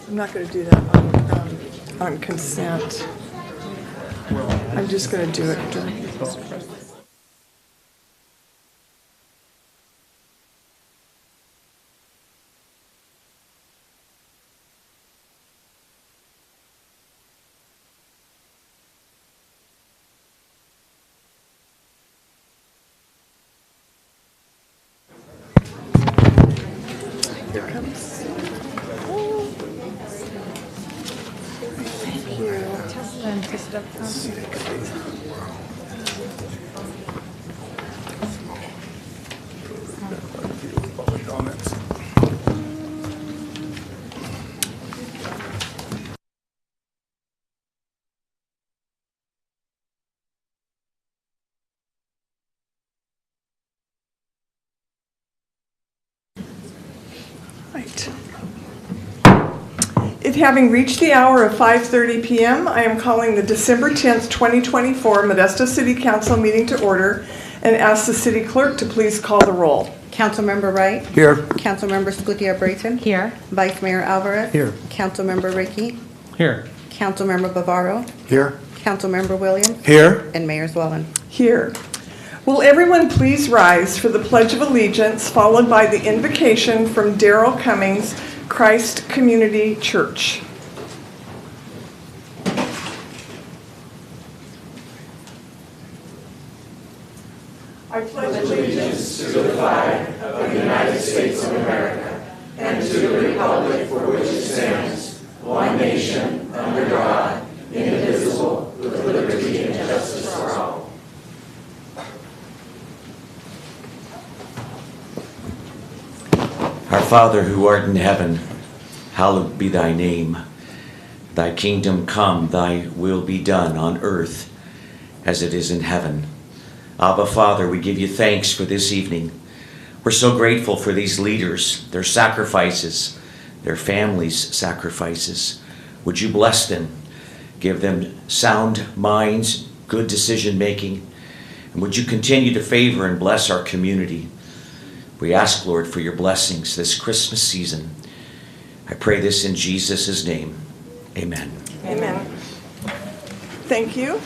I'm not going to do that on consent. I'm just going to do it during. Here comes. Thank you. Right. It having reached the hour of 5:30 p.m., I am calling the December 10th, 2024 Modesto City Council meeting to order and ask the city clerk to please call the roll. Councilmember Wright. Here. Councilmember Scutia-Brayton. Here. Vice Mayor Alvarez. Here. Councilmember Ricky. Here. Councilmember Bavaro. Here. Councilmember Williams. Here. And Mayor Zwellen. Here. Will everyone please rise for the Pledge of Allegiance, followed by the invocation from Daryl Cummings, Christ Community Church. I pledge allegiance to the flag of the United States of America and to the republic for which it stands, one nation, under God, indivisible, with liberty and justice for all. Our Father who art in heaven, hallowed be thy name. Thy kingdom come, thy will be done on earth as it is in heaven. Abba, Father, we give you thanks for this evening. We're so grateful for these leaders, their sacrifices, their families' sacrifices. Would you bless them, give them sound minds, good decision making, and would you continue to favor and bless our community? We ask, Lord, for your blessings this Christmas season. I pray this in Jesus' name. Amen. Amen. Thank you.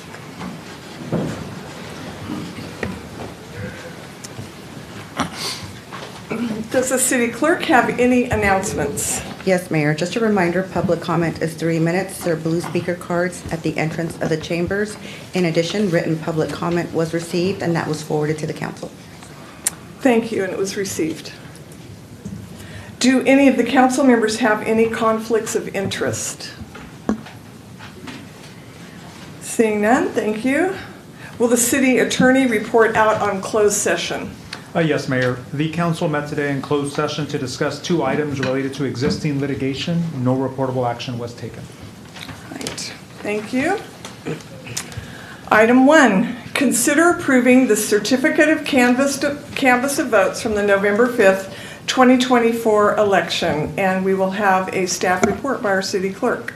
Does the city clerk have any announcements? Yes, Mayor. Just a reminder, public comment is 3 minutes. There are blue speaker cards at the entrance of the chambers. In addition, written public comment was received, and that was forwarded to the council. Thank you, and it was received. Do any of the council members have any conflicts of interest? Seeing none, thank you. Will the city attorney report out on closed session? Yes, Mayor. The council met today in closed session to discuss 2 items related to existing litigation. No reportable action was taken. Right, thank you. Item 1, consider approving the certificate of canvass of votes from the November 5th, 2024 election, and we will have a staff report by our city clerk.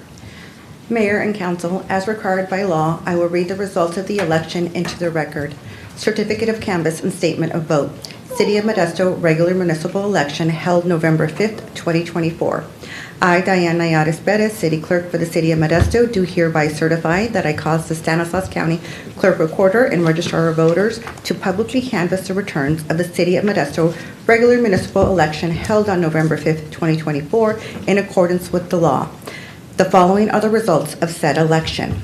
Mayor and council, as required by law, I will read the results of the election into the record. Certificate of Canvass and Statement of Vote. City of Modesto regular municipal election held November 5th, 2024. I, Diane Nayares Perez, City Clerk for the City of Modesto, do hereby certify that I caused the Stanislaus County Clerk Recorder and Registrar of Voters to publicly canvass the returns of the City of Modesto regular municipal election held on November 5th, 2024 in accordance with the law. The following are the results of said election.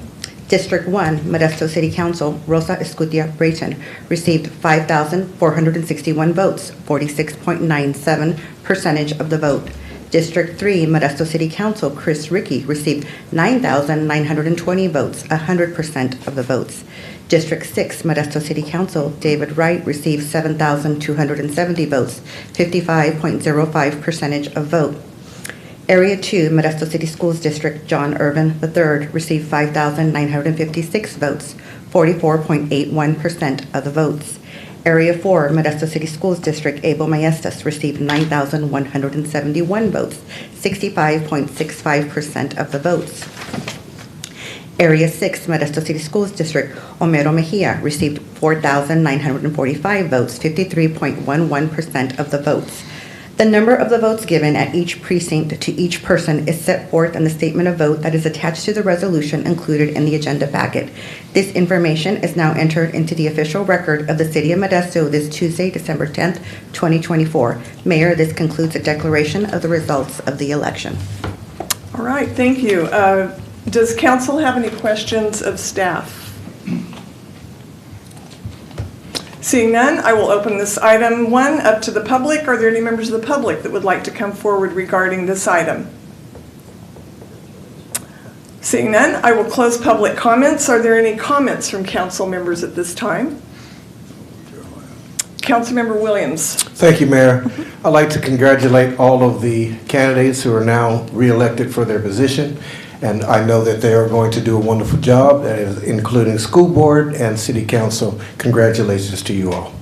District 1, Modesto City Council, Rosa Scutia-Brayton, received 5,461 votes, 46.97% of the vote. District 3, Modesto City Council, Chris Ricky, received 9,920 votes, 100% of the votes. District 6, Modesto City Council, David Wright, received 7,270 votes, 55.05% of vote. Area 2, Modesto City Schools District, John Irvin III, received 5,956 votes, 44.81% of the votes. Area 4, Modesto City Schools District, Abel Maestas, received 9,171 votes, 65.65% of the votes. Area 6, Modesto City Schools District, Homero Mejia, received 4,945 votes, 53.11% of the votes. The number of the votes given at each precinct to each person is set forth in the statement of vote that is attached to the resolution included in the agenda packet. This information is now entered into the official record of the City of Modesto this Tuesday, December 10th, 2024. Mayor, this concludes the declaration of the results of the election. All right, thank you. Does council have any questions of staff? Seeing none, I will open this item 1 up to the public. Are there any members of the public that would like to come forward regarding this item? Seeing none, I will close public comments. Are there any comments from council members at this time? Councilmember Williams. Thank you, Mayor. I'd like to congratulate all of the candidates who are now re-elected for their position. And I know that they are going to do a wonderful job, including school board and city council. Congratulations to you all.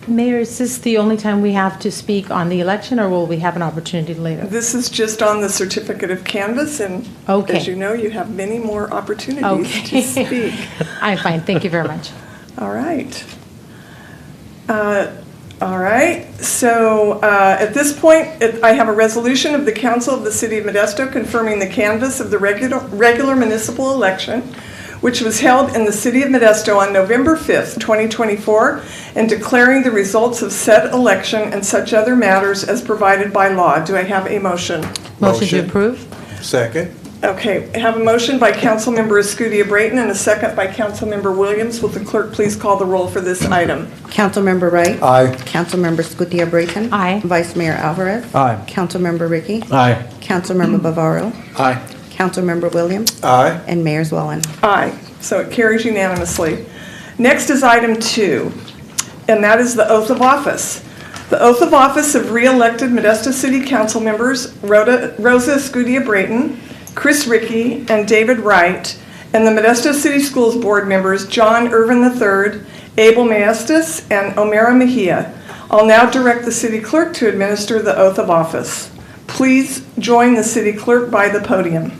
Mayor, is this the only time we have to speak on the election, or will we have an opportunity later? This is just on the certificate of canvass, and Okay. as you know, you have many more opportunities to speak. I'm fine, thank you very much. All right. All right, so at this point, I have a resolution of the Council of the City of Modesto confirming the canvass of the regular municipal election, which was held in the City of Modesto on November 5th, 2024, and declaring the results of said election and such other matters as provided by law. Do I have a motion? Motion to approve? Second. Okay, I have a motion by Councilmember Escutia-Brayton and a second by Councilmember Williams. Will the clerk please call the roll for this item? Councilmember Wright. Aye. Councilmember Escutia-Brayton. Aye. Vice Mayor Alvarez. Aye. Councilmember Ricky. Aye. Councilmember Bavaro. Aye. Councilmember Williams. Aye. And Mayor Zwellen. Aye, so it carries unanimously. Next is item 2, and that is the oath of office. The oath of office of re-elected Modesto City Council members Rosa Escutia-Brayton, Chris Ricky, and David Wright, and the Modesto City Schools Board members John Irvin III, Abel Maestas, and Omera Mejia. I'll now direct the city clerk to administer the oath of office. Please join the city clerk by the podium.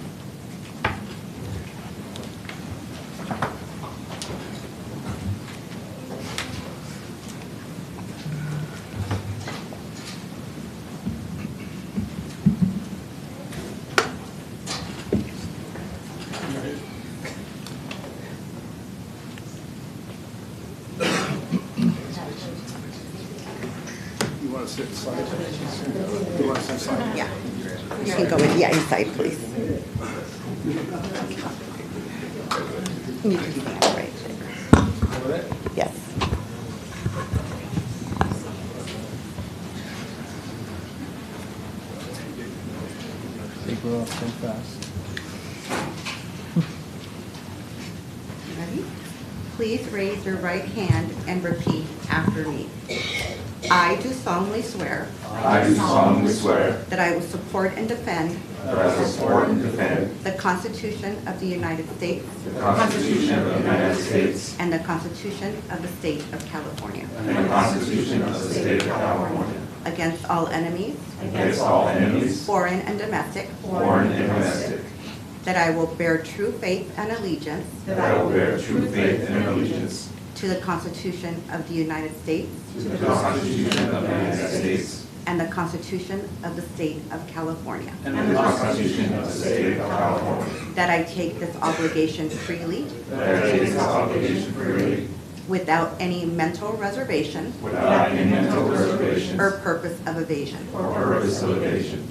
Yeah. You can go inside, please. You can stand right there. Yes. Ready? Please raise your right hand and repeat after me. I do solemnly swear I do solemnly swear that I will support and defend that I will support and defend the Constitution of the United States the Constitution of the United States and the Constitution of the State of California and the Constitution of the State of California against all enemies, against all enemies, foreign and domestic, foreign and domestic, that I will bear true faith and allegiance that I will bear true faith and allegiance to the Constitution of the United States to the Constitution of the United States and the Constitution of the State of California, and the Constitution of the State of California, that I take this obligation freely that I take this obligation freely without any mental reservation without any mental reservations or purpose of evasion, or purpose of evasion,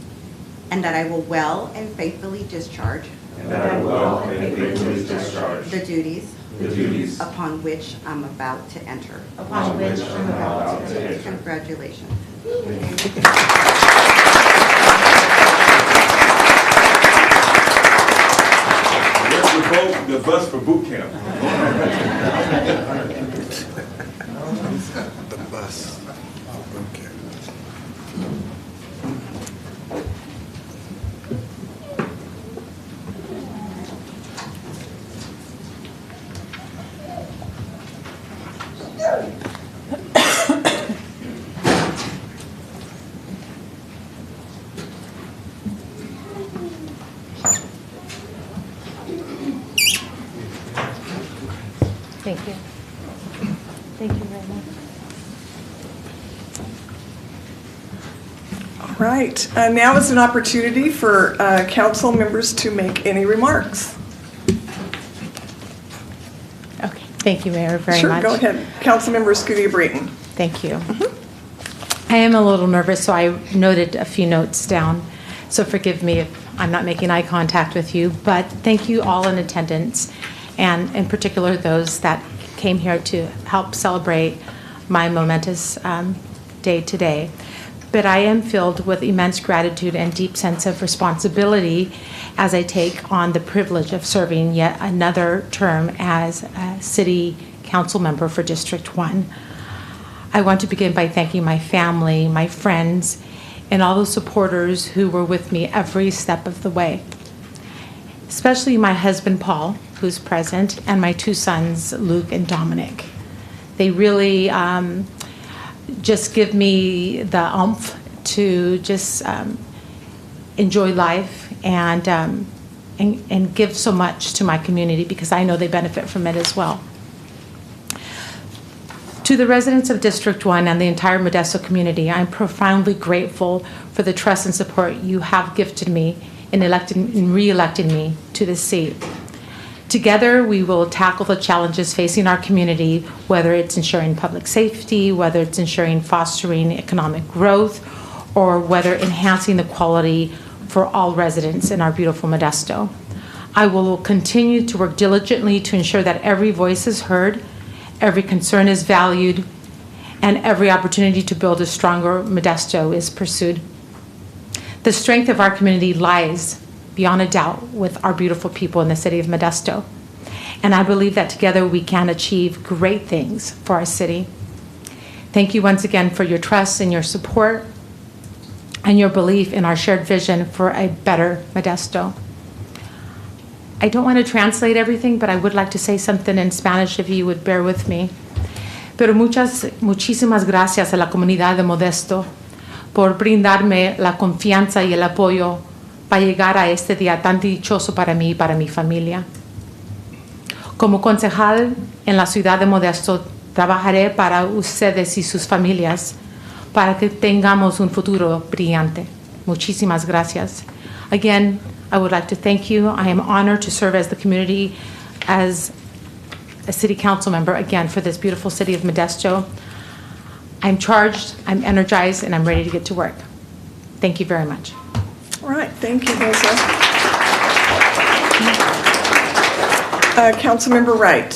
and that I will well and faithfully discharge and that I will well and faithfully discharge the duties the duties upon which I'm about to enter. upon which I'm about to enter. Congratulations. Where's the bus for boot camp? The bus. Okay. Thank you. Thank you very much. All right. Now is an opportunity for council members to make any remarks. Okay, thank you, Mayor, very much. Sure, go ahead. Councilmember Scudia-Brayton. Thank you. I am a little nervous, so I noted a few notes down. So forgive me if I'm not making eye contact with you, but thank you all in attendance, and in particular those that came here to help celebrate my momentous day today. But I am filled with immense gratitude and deep sense of responsibility as I take on the privilege of serving yet another term as a city council member for District 1. I want to begin by thanking my family, my friends, and all the supporters who were with me every step of the way. Especially my husband, Paul, who's present, and my two sons, Luke and Dominic. They really just give me the oomph to just enjoy life and give so much to my community, because I know they benefit from it as well. To the residents of District 1 and the entire Modesto community, I'm profoundly grateful for the trust and support you have gifted me in re-electing me to this seat. Together, we will tackle the challenges facing our community, whether it's ensuring public safety, whether it's ensuring fostering economic growth, or whether enhancing the quality for all residents in our beautiful Modesto. I will continue to work diligently to ensure that every voice is heard, every concern is valued, and every opportunity to build a stronger Modesto is pursued. The strength of our community lies, beyond a doubt, with our beautiful people in the city of Modesto. And I believe that together we can achieve great things for our city. Thank you once again for your trust and your support and your belief in our shared vision for a better Modesto. I don't want to translate everything, but I would like to say something in Spanish if you would bear with me. Pero muchísimas gracias a la comunidad de Modesto por brindarme la confianza y el apoyo para llegar a este día tan dichoso para mí y para mi familia. Como concejal en la ciudad de Modesto, trabajaré para ustedes y sus familias para que tengamos un futuro brillante. Muchísimas gracias. Again, I would like to thank you. I am honored to serve as the community, as a city council member, again, for this beautiful city of Modesto. I'm charged, I'm energized, and I'm ready to get to work. Thank you very much. All right, thank you, Rosa. Councilmember Wright.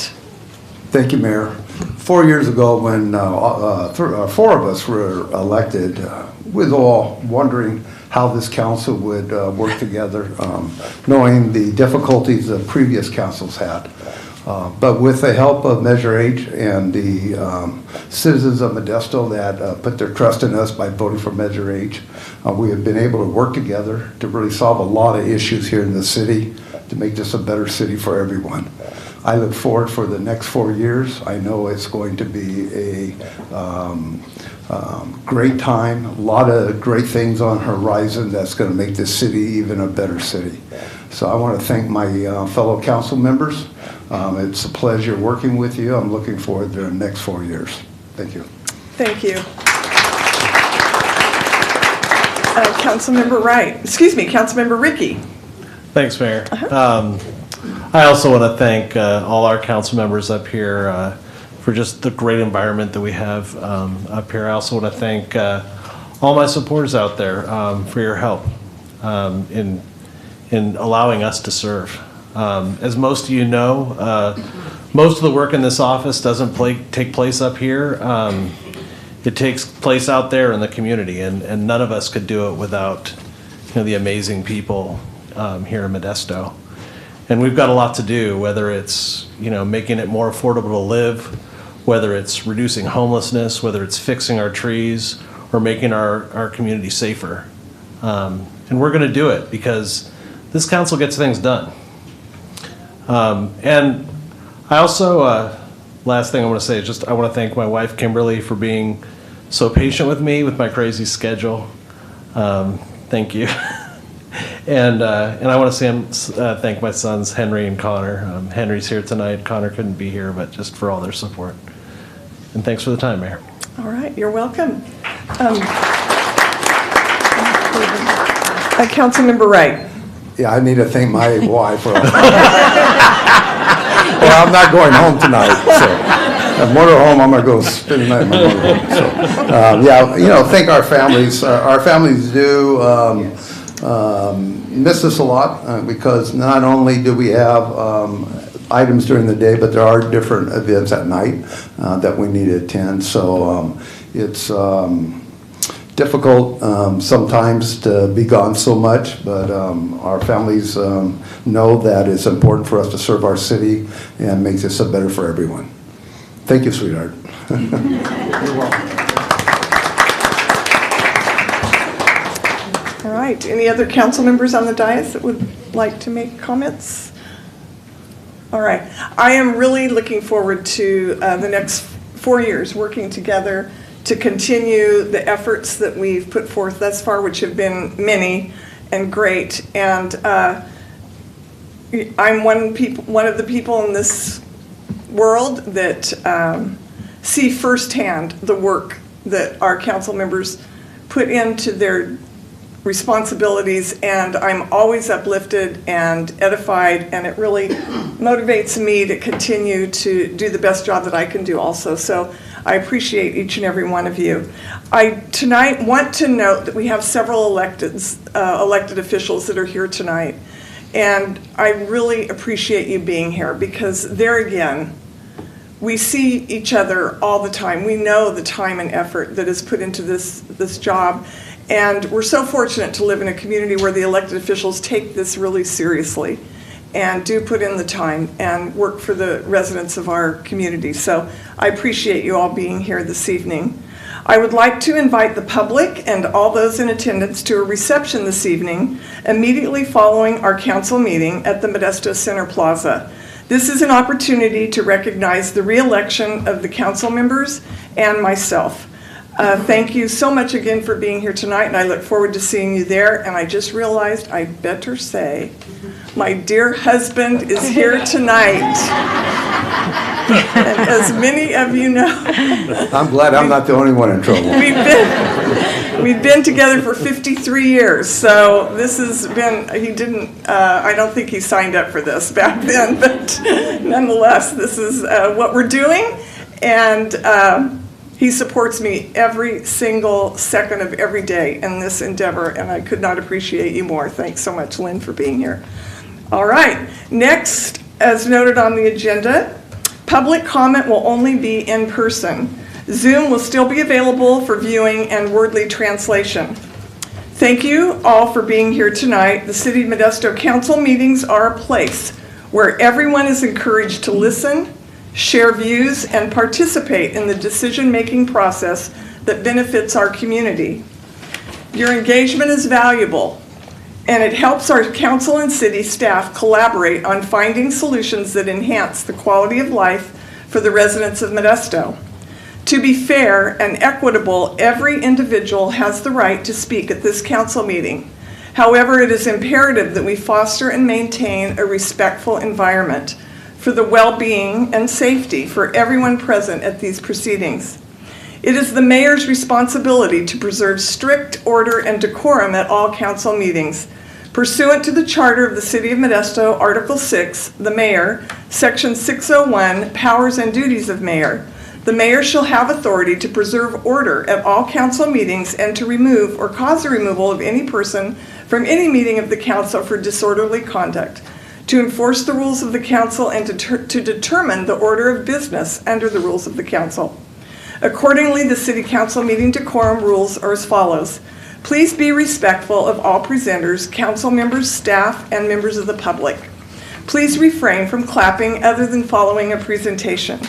Thank you, Mayor. 4 years ago, when four of us were elected, we were all wondering how this council would work together, knowing the difficulties that previous councils had. But with the help of Measure H and the citizens of Modesto that put their trust in us by voting for Measure H, we have been able to work together to really solve a lot of issues here in the city to make this a better city for everyone. I look forward for the next 4 years. I know it's going to be a great time, a lot of great things on the horizon that's going to make this city even a better city. So I want to thank my fellow council members. It's a pleasure working with you. I'm looking forward to the next 4 years. Thank you. Thank you. Councilmember Wright, Councilmember Ricky. Thanks, Mayor. I also want to thank all our council members up here for just the great environment that we have up here. I also want to thank all my supporters out there for your help in allowing us to serve. As most of you know, most of the work in this office doesn't take place up here. It takes place out there in the community, and none of us could do it without the amazing people here in Modesto. And we've got a lot to do, whether it's making it more affordable to live, whether it's reducing homelessness, whether it's fixing our trees, or making our community safer. And we're going to do it because this council gets things done. And I also, last thing I want to say is just I want to thank my wife, Kimberly, for being so patient with me with my crazy schedule. Thank you. And I want to thank my sons, Henry and Connor. Henry's here tonight. Connor couldn't be here, but just for all their support. And thanks for the time, Mayor. All right, you're welcome. Councilmember Wright. Yeah, I need to thank my wife for. Well, I'm not going home tonight, so at motorhome, I'm gonna go spend the night in my motorhome. So, yeah, thank our families. Our families do miss us a lot because not only do we have items during the day, but there are different events at night that we need to attend. So it's difficult sometimes to be gone so much, but our families know that it's important for us to serve our city and makes it so better for everyone. Thank you, sweetheart. You're welcome. All right, any other council members on the dais that would like to make comments? All right, I am really looking forward to the next 4 years working together to continue the efforts that we've put forth thus far, which have been many and great. And I'm one of the people in this world that see firsthand the work that our council members put into their responsibilities, and I'm always uplifted and edified, and it really motivates me to continue to do the best job that I can do also. So I appreciate each and every one of you. I tonight want to note that we have several elected officials that are here tonight, and I really appreciate you being here because there again, we see each other all the time. We know the time and effort that is put into this job. And we're so fortunate to live in a community where the elected officials take this really seriously and do put in the time and work for the residents of our community. So I appreciate you all being here this evening. I would like to invite the public and all those in attendance to a reception this evening immediately following our council meeting at the Modesto Center Plaza. This is an opportunity to recognize the re-election of the council members and myself. Thank you so much again for being here tonight, and I look forward to seeing you there. And I just realized I better say, my dear husband is here tonight. And as many of you know, I'm glad I'm not the only one in trouble. We've been together for 53 years, so this has been, I don't think he signed up for this back then, but nonetheless, this is what we're doing, and he supports me every single second of every day in this endeavor, and I could not appreciate you more. Thanks so much, Lynn, for being here. All right, next, as noted on the agenda, public comment will only be in person. Zoom will still be available for viewing and wordly translation. Thank you all for being here tonight. The City of Modesto Council meetings are a place where everyone is encouraged to listen, share views, and participate in the decision-making process that benefits our community. Your engagement is valuable, and it helps our council and city staff collaborate on finding solutions that enhance the quality of life for the residents of Modesto. To be fair and equitable, every individual has the right to speak at this council meeting. However, it is imperative that we foster and maintain a respectful environment for the well-being and safety for everyone present at these proceedings. It is the mayor's responsibility to preserve strict order and decorum at all council meetings. Pursuant to the Charter of the City of Modesto, Article 6, the mayor, Section 601, Powers and Duties of Mayor. The mayor shall have authority to preserve order at all council meetings and to remove or cause the removal of any person from any meeting of the council for disorderly conduct, to enforce the rules of the council, and to determine the order of business under the rules of the council. Accordingly, the city council meeting decorum rules are as follows. Please be respectful of all presenters, council members, staff, and members of the public. Please refrain from clapping other than following a presentation.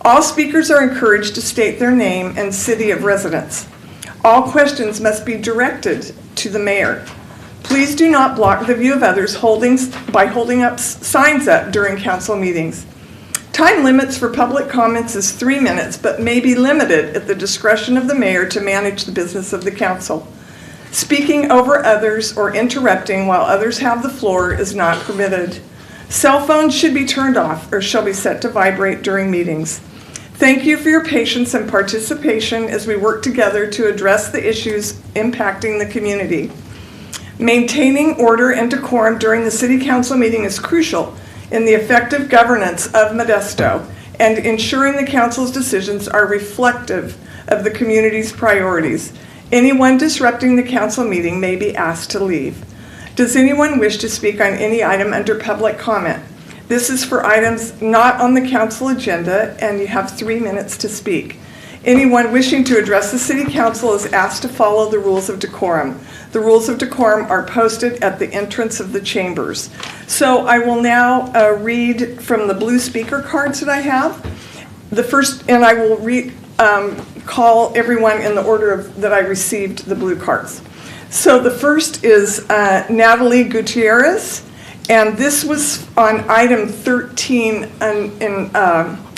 All speakers are encouraged to state their name and city of residence. All questions must be directed to the mayor. Please do not block the view of others by holding up signs up during council meetings. Time limits for public comments is 3 minutes, but may be limited at the discretion of the mayor to manage the business of the council. Speaking over others or interrupting while others have the floor is not permitted. Cell phones should be turned off or shall be set to vibrate during meetings. Thank you for your patience and participation as we work together to address the issues impacting the community. Maintaining order and decorum during the City Council meeting is crucial in the effective governance of Modesto and ensuring the Council's decisions are reflective of the community's priorities. Anyone disrupting the Council meeting may be asked to leave. Does anyone wish to speak on any item under public comment? This is for items not on the Council agenda, and you have 3 minutes to speak. Anyone wishing to address the City Council is asked to follow the rules of decorum. The rules of decorum are posted at the entrance of the chambers. So I will now read from the blue speaker cards that I have. The first, and I will call everyone in the order that I received the blue cards. So the first is Natalie Gutierrez. And this was on item 13 in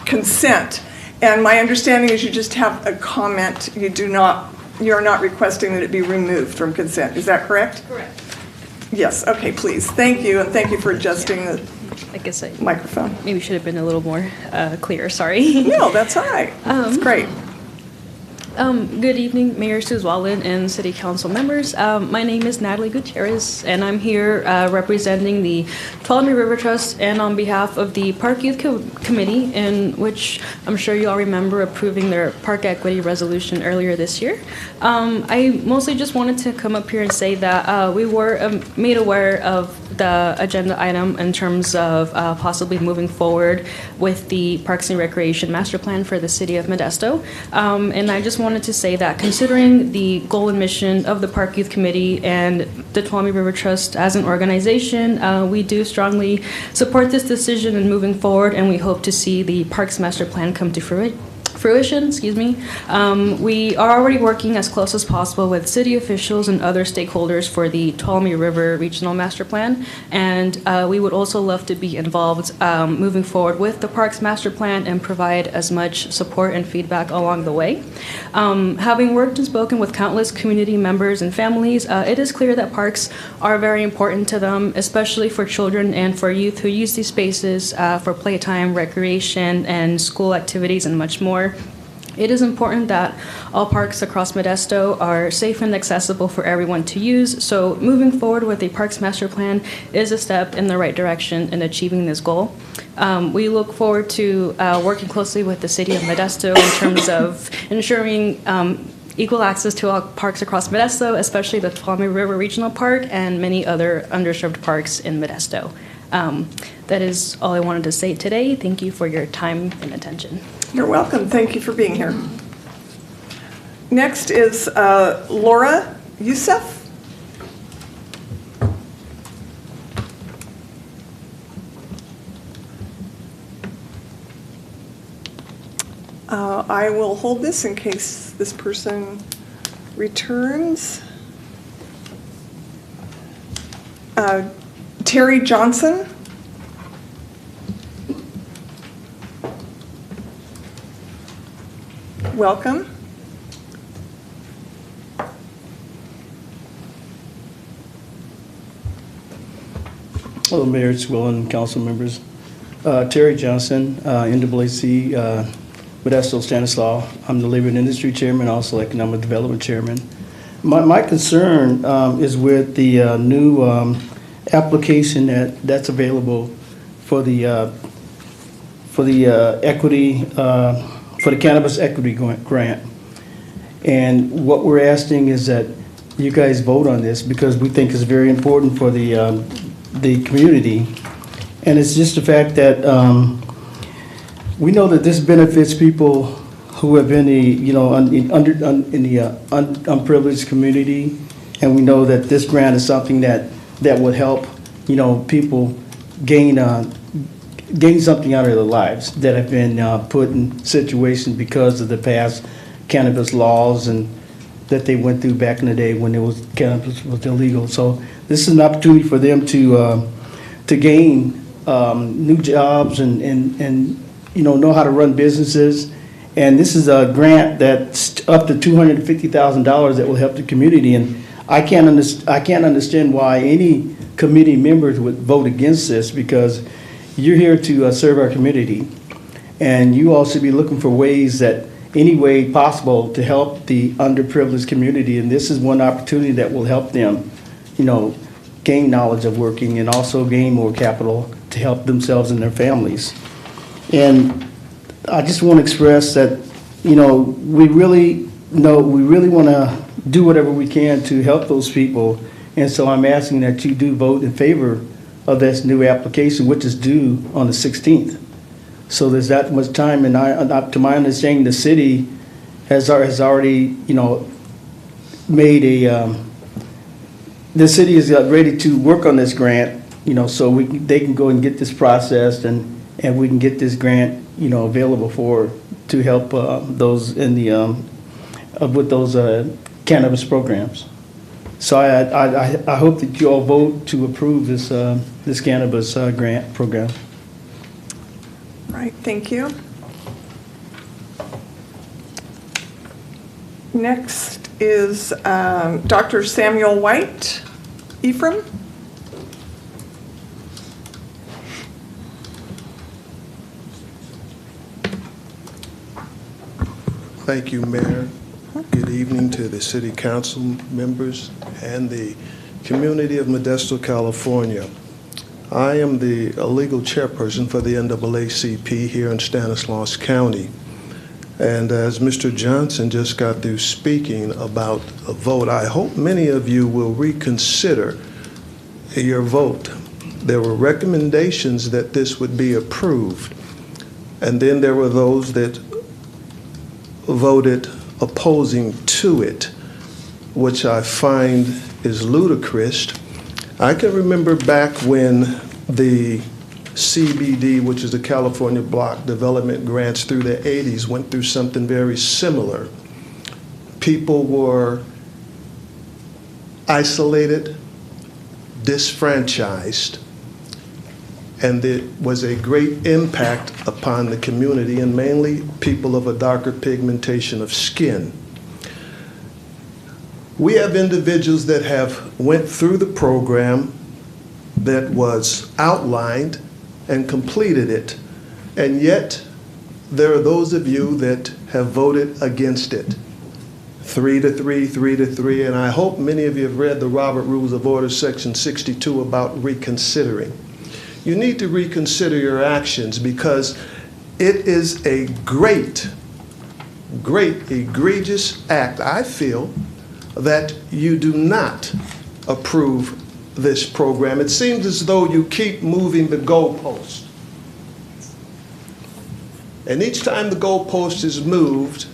consent. And my understanding is you just have a comment. You're not requesting that it be removed from consent. Is that correct? Correct. Yes, okay, please. Thank you, and thank you for adjusting the I guess I microphone. maybe should have been a little more clear, sorry. No, that's all right. That's great. Good evening, Mayor Suzualin and City Council members. My name is Natalie Gutierrez, and I'm here representing the Tuolumne River Trust and on behalf of the Park Youth Committee, in which I'm sure you all remember approving their park equity resolution earlier this year. I mostly just wanted to come up here and say that we were made aware of the agenda item in terms of possibly moving forward with the Parks and Recreation Master Plan for the City of Modesto. And I just wanted to say that considering the goal and mission of the Park Youth Committee and the Tuolumne River Trust as an organization, we do strongly support this decision and moving forward, and we hope to see the Parks Master Plan come to fruition. We are already working as close as possible with city officials and other stakeholders for the Tuolumne River Regional Master Plan, and we would also love to be involved moving forward with the Parks Master Plan and provide as much support and feedback along the way. Having worked and spoken with countless community members and families, it is clear that parks are very important to them, especially for children and for youth who use these spaces for playtime, recreation, and school activities and much more. It is important that all parks across Modesto are safe and accessible for everyone to use, so moving forward with the Parks Master Plan is a step in the right direction in achieving this goal. We look forward to working closely with the City of Modesto in terms of ensuring equal access to all parks across Modesto, especially the Tuolumne River Regional Park and many other underserved parks in Modesto. That is all I wanted to say today. Thank you for your time and attention. You're welcome. Thank you for being here. Next is Laura Youssef. I will hold this in case this person returns. Terry Johnson. Welcome. Hello, Mayor Suzualin, council members. Terry Johnson, NAAC, Modesto Stanislaw. I'm the Labor and Industry Chairman, also Economic Development Chairman. My concern is with the new application that's available for the equity, for the Cannabis Equity Grant. And what we're asking is that you guys vote on this because we think it's very important for the community. And it's just the fact that we know that this benefits people who have been in the unprivileged community, and we know that this grant is something that would help people gain something out of their lives that have been put in situations because of the past cannabis laws and that they went through back in the day when cannabis was illegal. So this is an opportunity for them to gain new jobs and know how to run businesses. And this is a grant that's up to $250,000 that will help the community. And I can't understand why any committee members would vote against this, because you're here to serve our community. And you all should be looking for ways that, any way possible, to help the underprivileged community. And this is one opportunity that will help them, gain knowledge of working and also gain more capital to help themselves and their families. And I just want to express that, we really want to do whatever we can to help those people. And so I'm asking that you do vote in favor of this new application, which is due on the 16th. So there's that much time, and to my understanding, the city has already, made the city is ready to work on this grant, so they can go and get this processed, and we can get this grant, available to help those in the with those cannabis programs. So I hope that you all vote to approve this cannabis grant program. Right, thank you. Next is Dr. Samuel White. Ephraim? Thank you, Mayor. Good evening to the City Council members and the community of Modesto, California. I am the legal chairperson for the NAACP here in Stanislaus County. And as Mr. Johnson just got through speaking about a vote, I hope many of you will reconsider your vote. There were recommendations that this would be approved, and then there were those that voted opposing to it, which I find is ludicrous. I can remember back when the CBD, which is the California Block Development Grants through the 80s, went through something very similar. People were isolated, disfranchised, and it was a great impact upon the community, and mainly people of a darker pigmentation of skin. We have individuals that have went through the program that was outlined and completed it, and yet there are those of you that have voted against it. 3-3, 3-3, and I hope many of you have read the Robert Rules of Order, Section 62, about reconsidering. You need to reconsider your actions, because it is a great, egregious act, I feel, that you do not approve this program. It seems as though you keep moving the goalpost. And each time the goalpost is moved,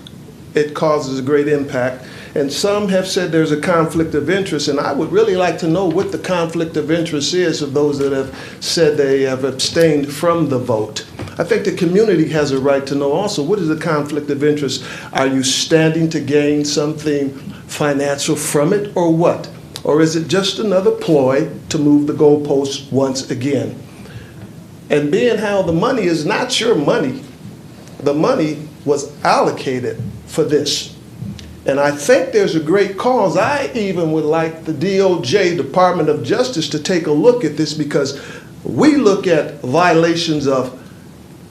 it causes a great impact. And some have said there's a conflict of interest, and I would really like to know what the conflict of interest is of those that have said they have abstained from the vote. I think the community has a right to know also, what is the conflict of interest? Are you standing to gain something financial from it, or what? Or is it just another ploy to move the goalposts once again? And being how the money is not your money, the money was allocated for this. And I think there's a great cause. I even would like the DOJ, Department of Justice, to take a look at this, because we look at violations of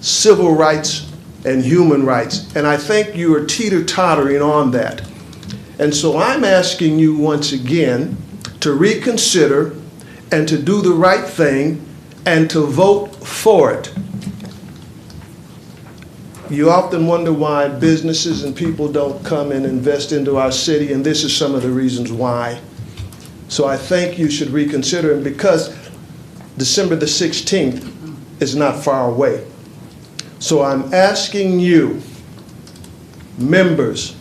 civil rights and human rights, and I think you are teeter-tottering on that. And so I'm asking you once again to reconsider and to do the right thing and to vote for it. You often wonder why businesses and people don't come and invest into our city, and this is some of the reasons why. So I think you should reconsider, and because December the 16th is not far away. So I'm asking you, members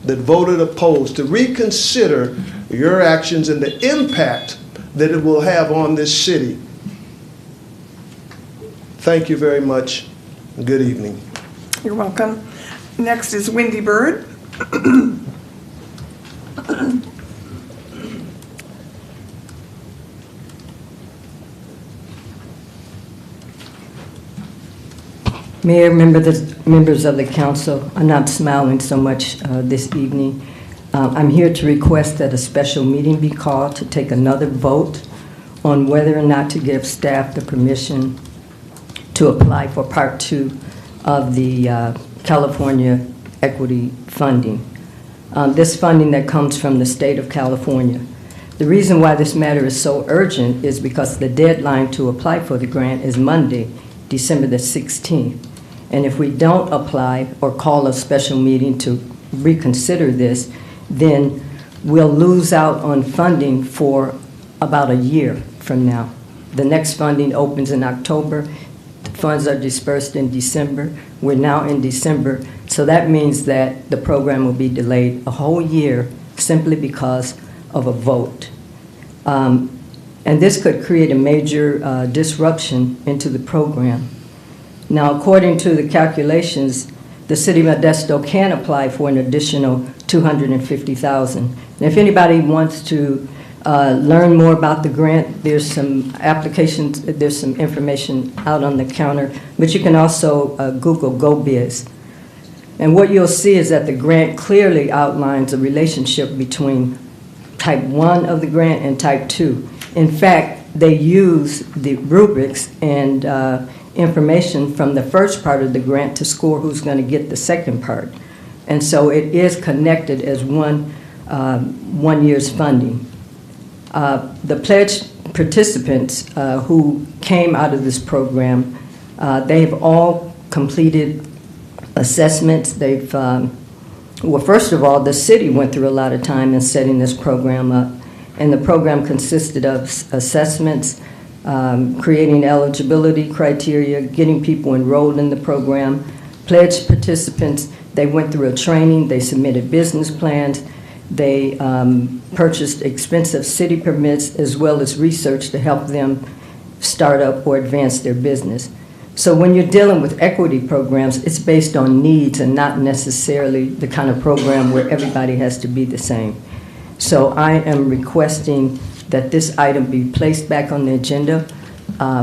that voted opposed, to reconsider your actions and the impact that it will have on this city. Thank you very much. Good evening. You're welcome. Next is Wendy Bird. Mayor, members of the council, I'm not smiling so much this evening. I'm here to request that a special meeting be called to take another vote on whether or not to give staff the permission to apply for Part 2 of the California Equity Funding. This funding that comes from the state of California. The reason why this matter is so urgent is because the deadline to apply for the grant is Monday, December the 16th. And if we don't apply or call a special meeting to reconsider this, then we'll lose out on funding for about a year from now. The next funding opens in October. The funds are dispersed in December. We're now in December. So that means that the program will be delayed a whole year simply because of a vote. And this could create a major disruption into the program. Now, according to the calculations, the City of Modesto can apply for an additional $250,000. And if anybody wants to learn more about the grant, there's some applications, there's some information out on the counter, but you can also Google GoBiz. And what you'll see is that the grant clearly outlines a relationship between Type 1 of the grant and Type 2. In fact, they use the rubrics and information from the first part of the grant to score who's going to get the second part. And so it is connected as one year's funding. The pledged participants who came out of this program, they've all completed assessments. They've, well, first of all, the city went through a lot of time in setting this program up. And the program consisted of assessments, creating eligibility criteria, getting people enrolled in the program. Pledged participants, they went through a training, they submitted business plans, they purchased expensive city permits as well as research to help them start up or advance their business. So when you're dealing with equity programs, it's based on needs and not necessarily the kind of program where everybody has to be the same. So I am requesting that this item be placed back on the agenda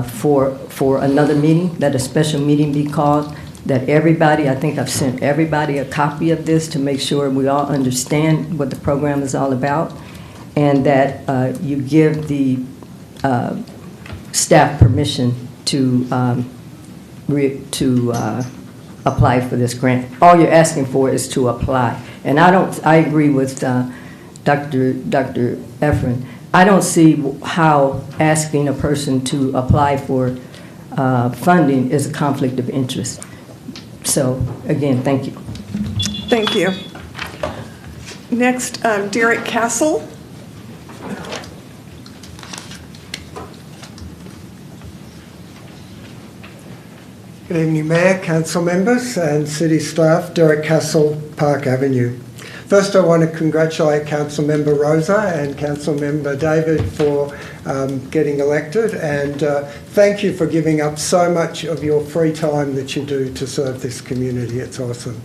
for another meeting, that a special meeting be called, that everybody, I think I've sent everybody a copy of this to make sure we all understand what the program is all about, and that you give the staff permission to apply for this grant. All you're asking for is to apply. And I agree with Dr. Efren. I don't see how asking a person to apply for funding is a conflict of interest. So, again, thank you. Thank you. Next, Derek Castle. Good evening, Mayor, Council members and City staff. Derek Castle, Park Avenue. First, I want to congratulate Council Member Rosa and Council Member David for getting elected, and thank you for giving up so much of your free time that you do to serve this community. It's awesome.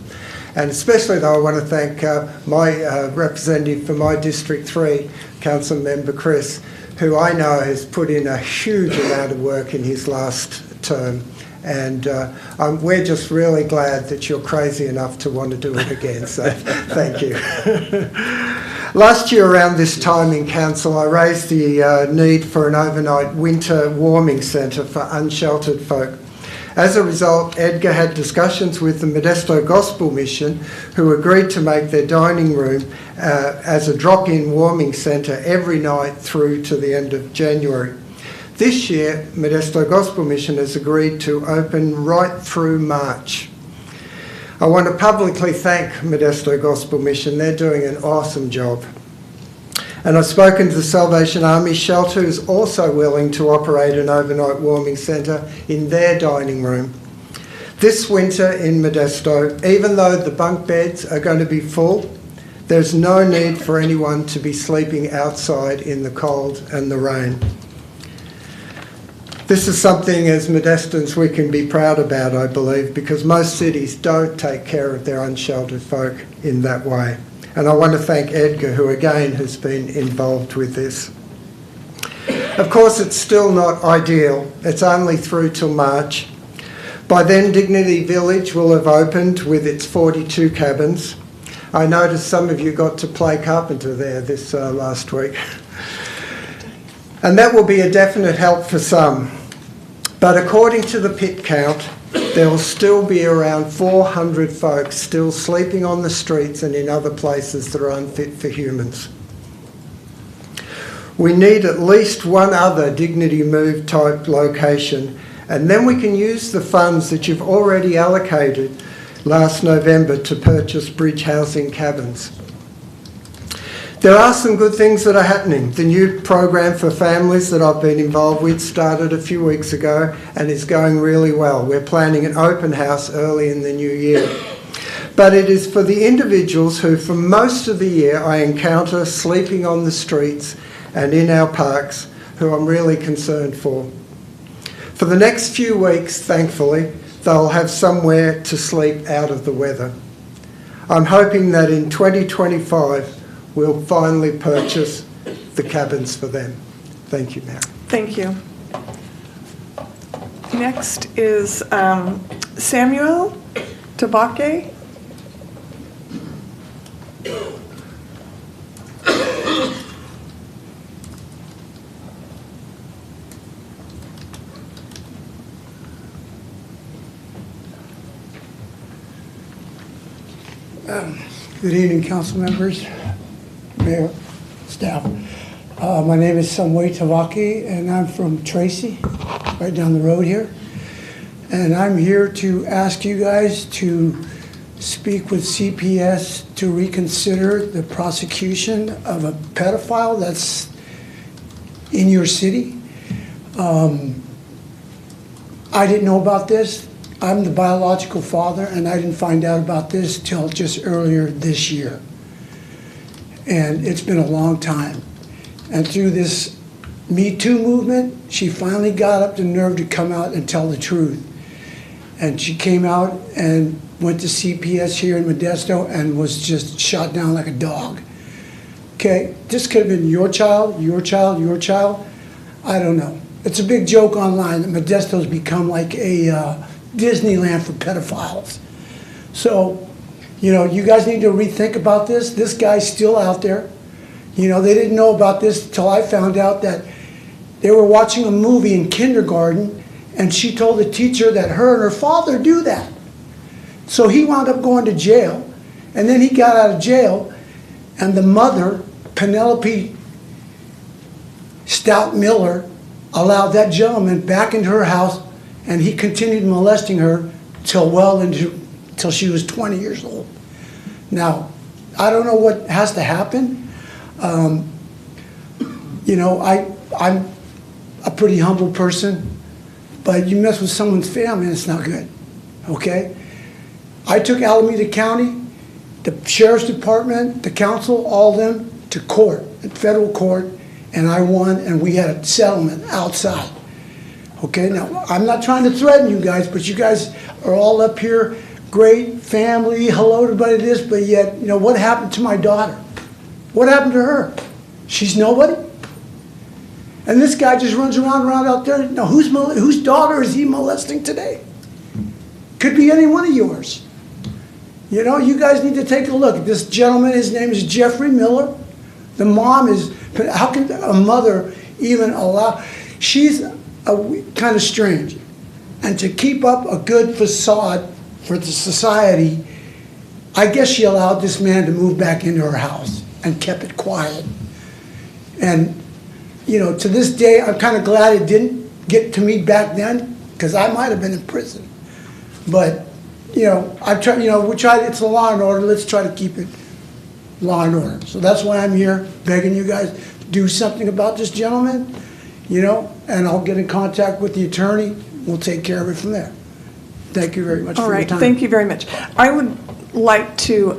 And especially, though, I want to thank my representative for my District 3, Council Member Chris, who I know has put in a huge amount of work in his last term. And we're just really glad that you're crazy enough to want to do it again, so thank you. Last year around this time in Council, I raised the need for an overnight winter warming centre for unsheltered folk. As a result, Edgar had discussions with the Modesto Gospel Mission, who agreed to make their dining room as a drop-in warming centre every night through to the end of January. This year, Modesto Gospel Mission has agreed to open right through March. I want to publicly thank Modesto Gospel Mission. They're doing an awesome job. And I've spoken to the Salvation Army shelter, who's also willing to operate an overnight warming centre in their dining room. This winter in Modesto, even though the bunk beds are going to be full, there's no need for anyone to be sleeping outside in the cold and the rain. This is something as Modestans we can be proud about, I believe, because most cities don't take care of their unsheltered folk in that way. And I want to thank Edgar, who again has been involved with this. Of course, it's still not ideal. It's only through till March. By then, Dignity Village will have opened with its 42 cabins. I noticed some of you got to play carpenter there this last week. And that will be a definite help for some. But according to the pit count, there will still be around 400 folks still sleeping on the streets and in other places that are unfit for humans. We need at least one other Dignity Move type location, and then we can use the funds that you've already allocated last November to purchase bridge housing cabins. There are some good things that are happening. The new program for families that I've been involved with started a few weeks ago and is going really well. We're planning an open house early in the new year. But it is for the individuals who for most of the year I encounter sleeping on the streets and in our parks who I'm really concerned for. For the next few weeks, thankfully, they'll have somewhere to sleep out of the weather. I'm hoping that in 2025, we'll finally purchase the cabins for them. Thank you, Mayor. Thank you. Next is Samuel Tabake. Good evening, council members, mayor, staff. My name is Samuel Tavaki, and I'm from Tracy, right down the road here. And I'm here to ask you guys to speak with CPS to reconsider the prosecution of a pedophile that's in your city. I didn't know about this. I'm the biological father, and I didn't find out about this till just earlier this year. And it's been a long time. And through this Me Too movement, she finally got up the nerve to come out and tell the truth. And she came out and went to CPS here in Modesto and was just shot down like a dog. Okay, this could have been your child, your child, your child. I don't know. It's a big joke online that Modesto's become like a Disneyland for pedophiles. So, you know, you guys need to rethink about this. This guy's still out there. You know, they didn't know about this until I found out that they were watching a movie in kindergarten and she told the teacher that her and her father do that. So he wound up going to jail, and then he got out of jail, and the mother, Penelope Stout Miller, allowed that gentleman back into her house, and he continued molesting her till she was 20 years old. Now, I don't know what has to happen. You know, I'm a pretty humble person, but you mess with someone's family and it's not good, okay? I took Alameda County, the Sheriff's Department, the council, all of them to court, federal court, and I won, and we had a settlement outside. Okay, now, I'm not trying to threaten you guys, but you guys are all up here, great family, hello everybody this, but yet, you know, what happened to my daughter? What happened to her? She's nobody? And this guy just runs around out there. Now, whose daughter is he molesting today? Could be any one of yours. You know, you guys need to take a look. This gentleman, his name is Jeffrey Miller. The mom is, how can a mother even allow, she's kind of strange. And to keep up a good facade for the society, I guess she allowed this man to move back into her house and kept it quiet. And, you know, to this day, I'm kind of glad it didn't get to me back then, because I might have been in prison. But, you know, it's a law and order. Let's try to keep it law and order. So that's why I'm here begging you guys to do something about this gentleman, you know, and I'll get in contact with the attorney. We'll take care of it from there. Thank you very much for your time. All right, thank you very much. I would like to,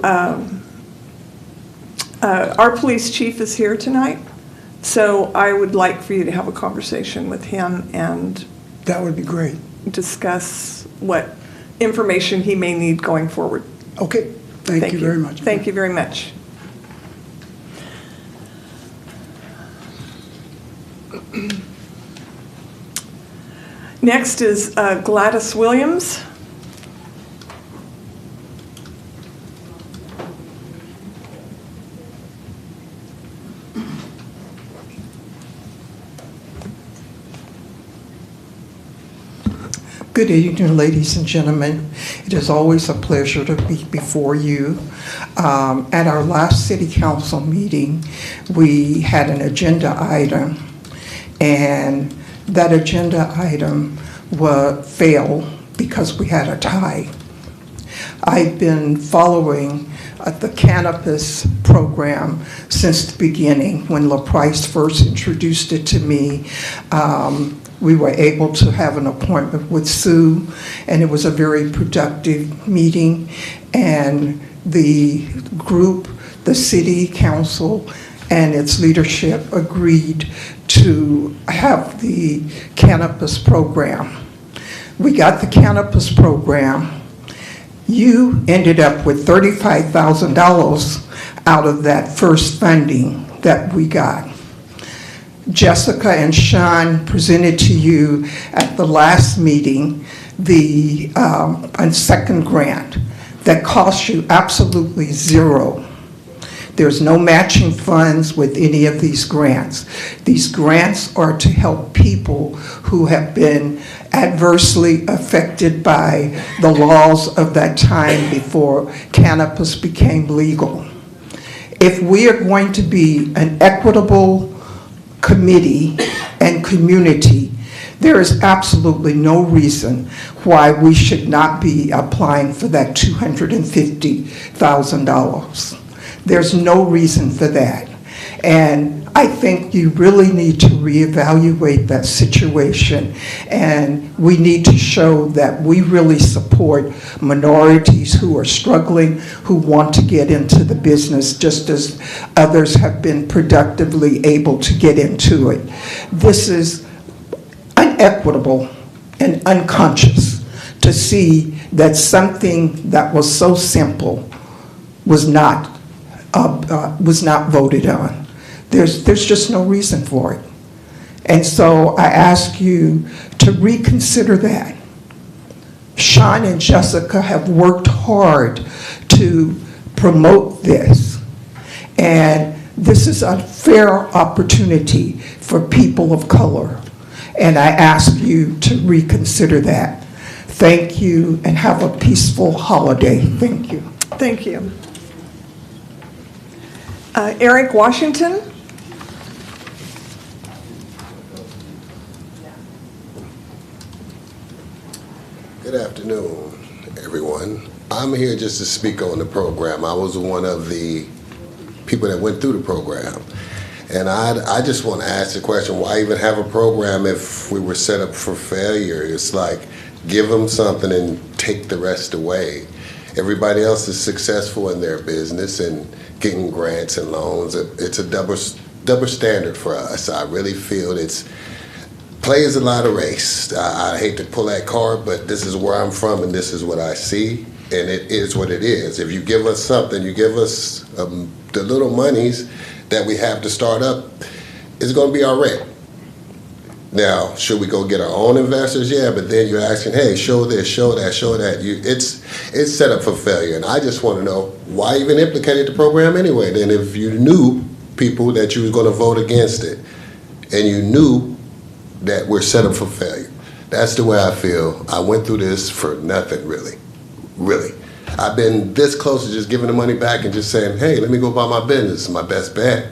our police chief is here tonight, so I would like for you to have a conversation with him and that would be great. Discuss what information he may need going forward. Okay, thank you very much. Thank you very much. Next is Gladys Williams. Good evening, ladies and gentlemen. It is always a pleasure to be before you. At our last city council meeting, we had an agenda item, and that agenda item failed because we had a tie. I've been following the cannabis program since the beginning. When LaPrice first introduced it to me, we were able to have an appointment with Sue, and it was a very productive meeting. And the group, the city council, and its leadership agreed to have the cannabis program. We got the cannabis program. You ended up with $35,000 out of that first funding that we got. Jessica and Sean presented to you at the last meeting the second grant that costs you absolutely zero. There's no matching funds with any of these grants. These grants are to help people who have been adversely affected by the laws of that time before cannabis became legal. If we are going to be an equitable committee and community, there is absolutely no reason why we should not be applying for that $250,000. There's no reason for that. And I think you really need to reevaluate that situation, and we need to show that we really support minorities who are struggling, who want to get into the business just as others have been productively able to get into it. This is unequitable and unconscious to see that something that was so simple was not voted on. There's just no reason for it. And so I ask you to reconsider that. Sean and Jessica have worked hard to promote this. And this is a fair opportunity for people of color. And I ask you to reconsider that. Thank you, and have a peaceful holiday. Thank you. Thank you. Eric Washington. Good afternoon, everyone. I'm here just to speak on the program. I was one of the people that went through the program. And I just want to ask the question, why even have a program if we were set up for failure? It's like, give them something and take the rest away. Everybody else is successful in their business and getting grants and loans. It's a double standard for us. I really feel play is a lot of race. I hate to pull that card, but this is where I'm from and this is what I see, and it is what it is. If you give us something, you give us the little monies that we have to start up, it's going to be our rent. Now, should we go get our own investors? Yeah, but then you're asking, hey, show this, show that, show that. It's set up for failure, and I just want to know why even implicated the program anyway. Then if you knew people that you was going to vote against it, and you knew that we're set up for failure. That's the way I feel. I went through this for nothing, really. Really. I've been this close to just giving the money back and just saying, hey, let me go about my business. It's my best bet,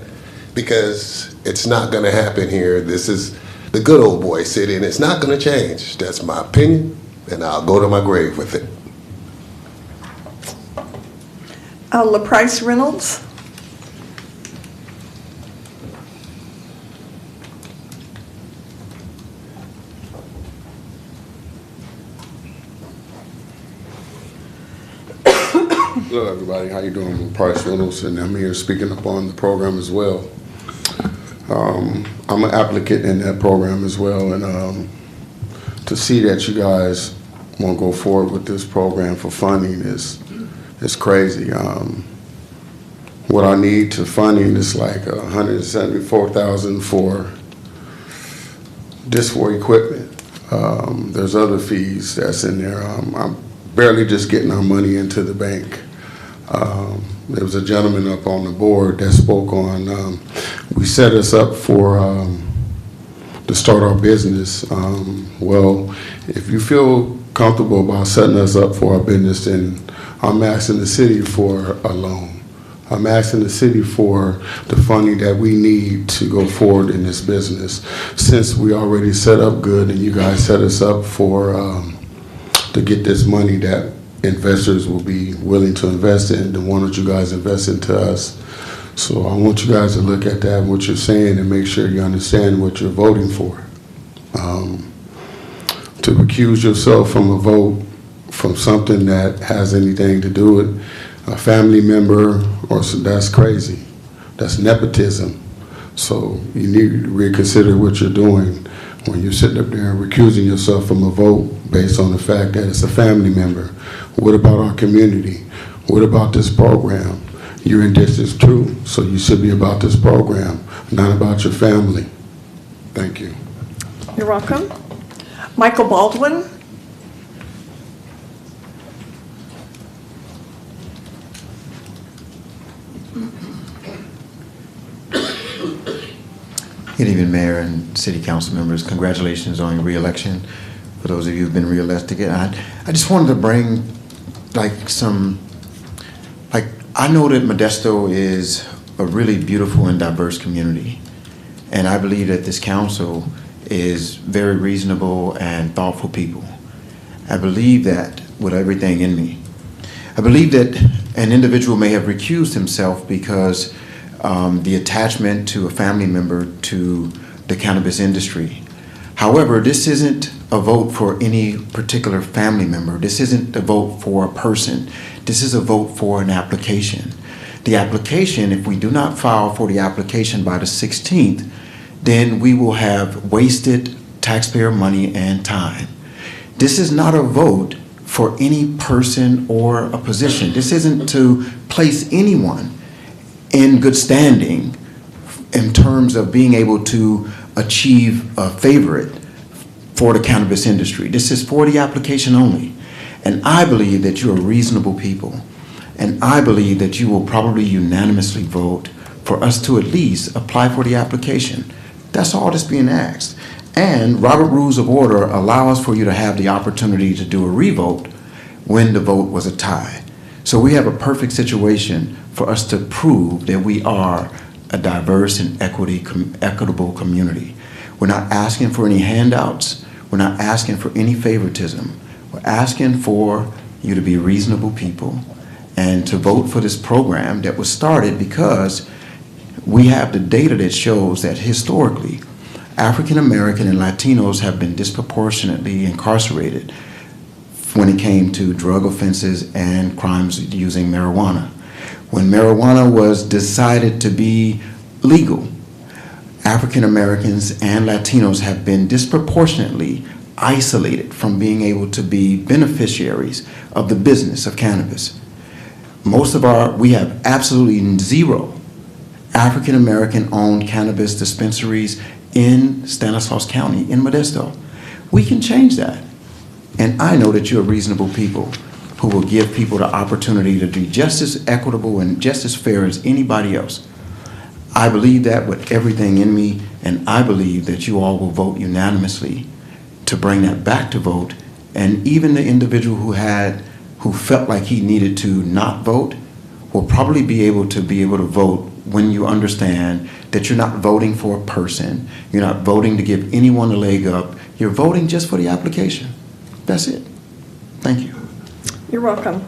because it's not going to happen here. This is the good old boy city, and it's not going to change. That's my opinion, and I'll go to my grave with it. LaPrice Reynolds. Hello, everybody. How you doing? I'm Price Reynolds, and I'm here speaking up on the program as well. I'm an applicant in that program as well, and to see that you guys want to go forward with this program for funding is crazy. What I need to funding is like $174,000 for equipment. There's other fees that's in there. I'm barely just getting our money into the bank. There was a gentleman up on the board that spoke on, we set us up for to start our business. Well, if you feel comfortable about setting us up for our business, then I'm asking the city for a loan. I'm asking the city for the funding that we need to go forward in this business. Since we already set up good and you guys set us up for to get this money that investors will be willing to invest in, then why don't you guys invest into us? So I want you guys to look at that, what you're saying, and make sure you understand what you're voting for. To recuse yourself from a vote from something that has anything to do with a family member, or that's crazy. That's nepotism. So you need to reconsider what you're doing when you're sitting up there recusing yourself from a vote based on the fact that it's a family member. What about our community? What about this program? You're in District 2, so you should be about this program, not about your family. Thank you. You're welcome. Michael Baldwin. Good evening, Mayor and City Council members. Congratulations on your re-election. For those of you who've been re-elected, I just wanted to bring I know that Modesto is a really beautiful and diverse community, and I believe that this council is very reasonable and thoughtful people. I believe that with everything in me. I believe that an individual may have recused himself because the attachment to a family member to the cannabis industry. However, this isn't a vote for any particular family member. This isn't a vote for a person. This is a vote for an application. The application, if we do not file for the application by the 16th, then we will have wasted taxpayer money and time. This is not a vote for any person or a position. This isn't to place anyone in good standing in terms of being able to achieve a favorite for the cannabis industry. This is for the application only. And I believe that you are reasonable people. And I believe that you will probably unanimously vote for us to at least apply for the application. That's all that's being asked. And Robert Rules of Order allow us for you to have the opportunity to do a revote when the vote was a tie. So we have a perfect situation for us to prove that we are a diverse and equitable community. We're not asking for any handouts. We're not asking for any favoritism. We're asking for you to be reasonable people and to vote for this program that was started because we have the data that shows that historically, African American and Latinos have been disproportionately incarcerated when it came to drug offenses and crimes using marijuana. When marijuana was decided to be legal, African Americans and Latinos have been disproportionately isolated from being able to be beneficiaries of the business of cannabis. We have absolutely zero African American owned cannabis dispensaries in Stanislaus County, in Modesto. We can change that. And I know that you're reasonable people who will give people the opportunity to be just as equitable and just as fair as anybody else. I believe that with everything in me, and I believe that you all will vote unanimously to bring that back to vote. And even the individual who felt like he needed to not vote will probably be able to vote when you understand that you're not voting for a person, you're not voting to give anyone a leg up, you're voting just for the application. That's it. Thank you. You're welcome.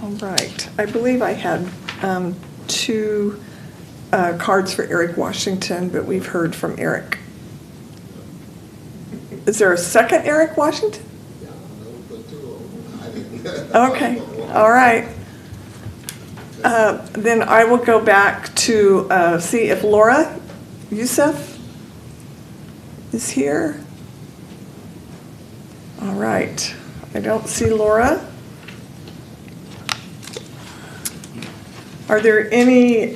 All right. I believe I had two cards for Eric Washington, but we've heard from Eric. Is there a second Eric Washington? Okay. All right. Then I will go back to see if Laura Youssef is here. All right. I don't see Laura. Are there anyone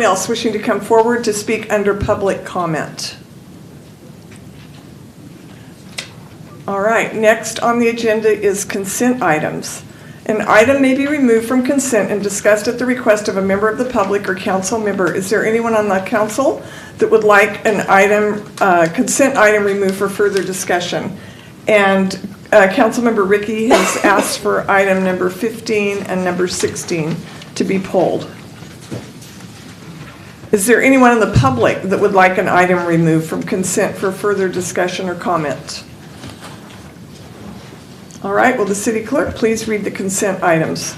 else wishing to come forward to speak under public comment? All right. Next on the agenda is consent items. An item may be removed from consent and discussed at the request of a member of the public or council member. Is there anyone on the council that would like an item, consent item removed for further discussion? And Councilmember Ricky has asked for item number 15 and number 16 to be pulled. Is there anyone in the public that would like an item removed from consent for further discussion or comment? All right, will the city clerk please read the consent items?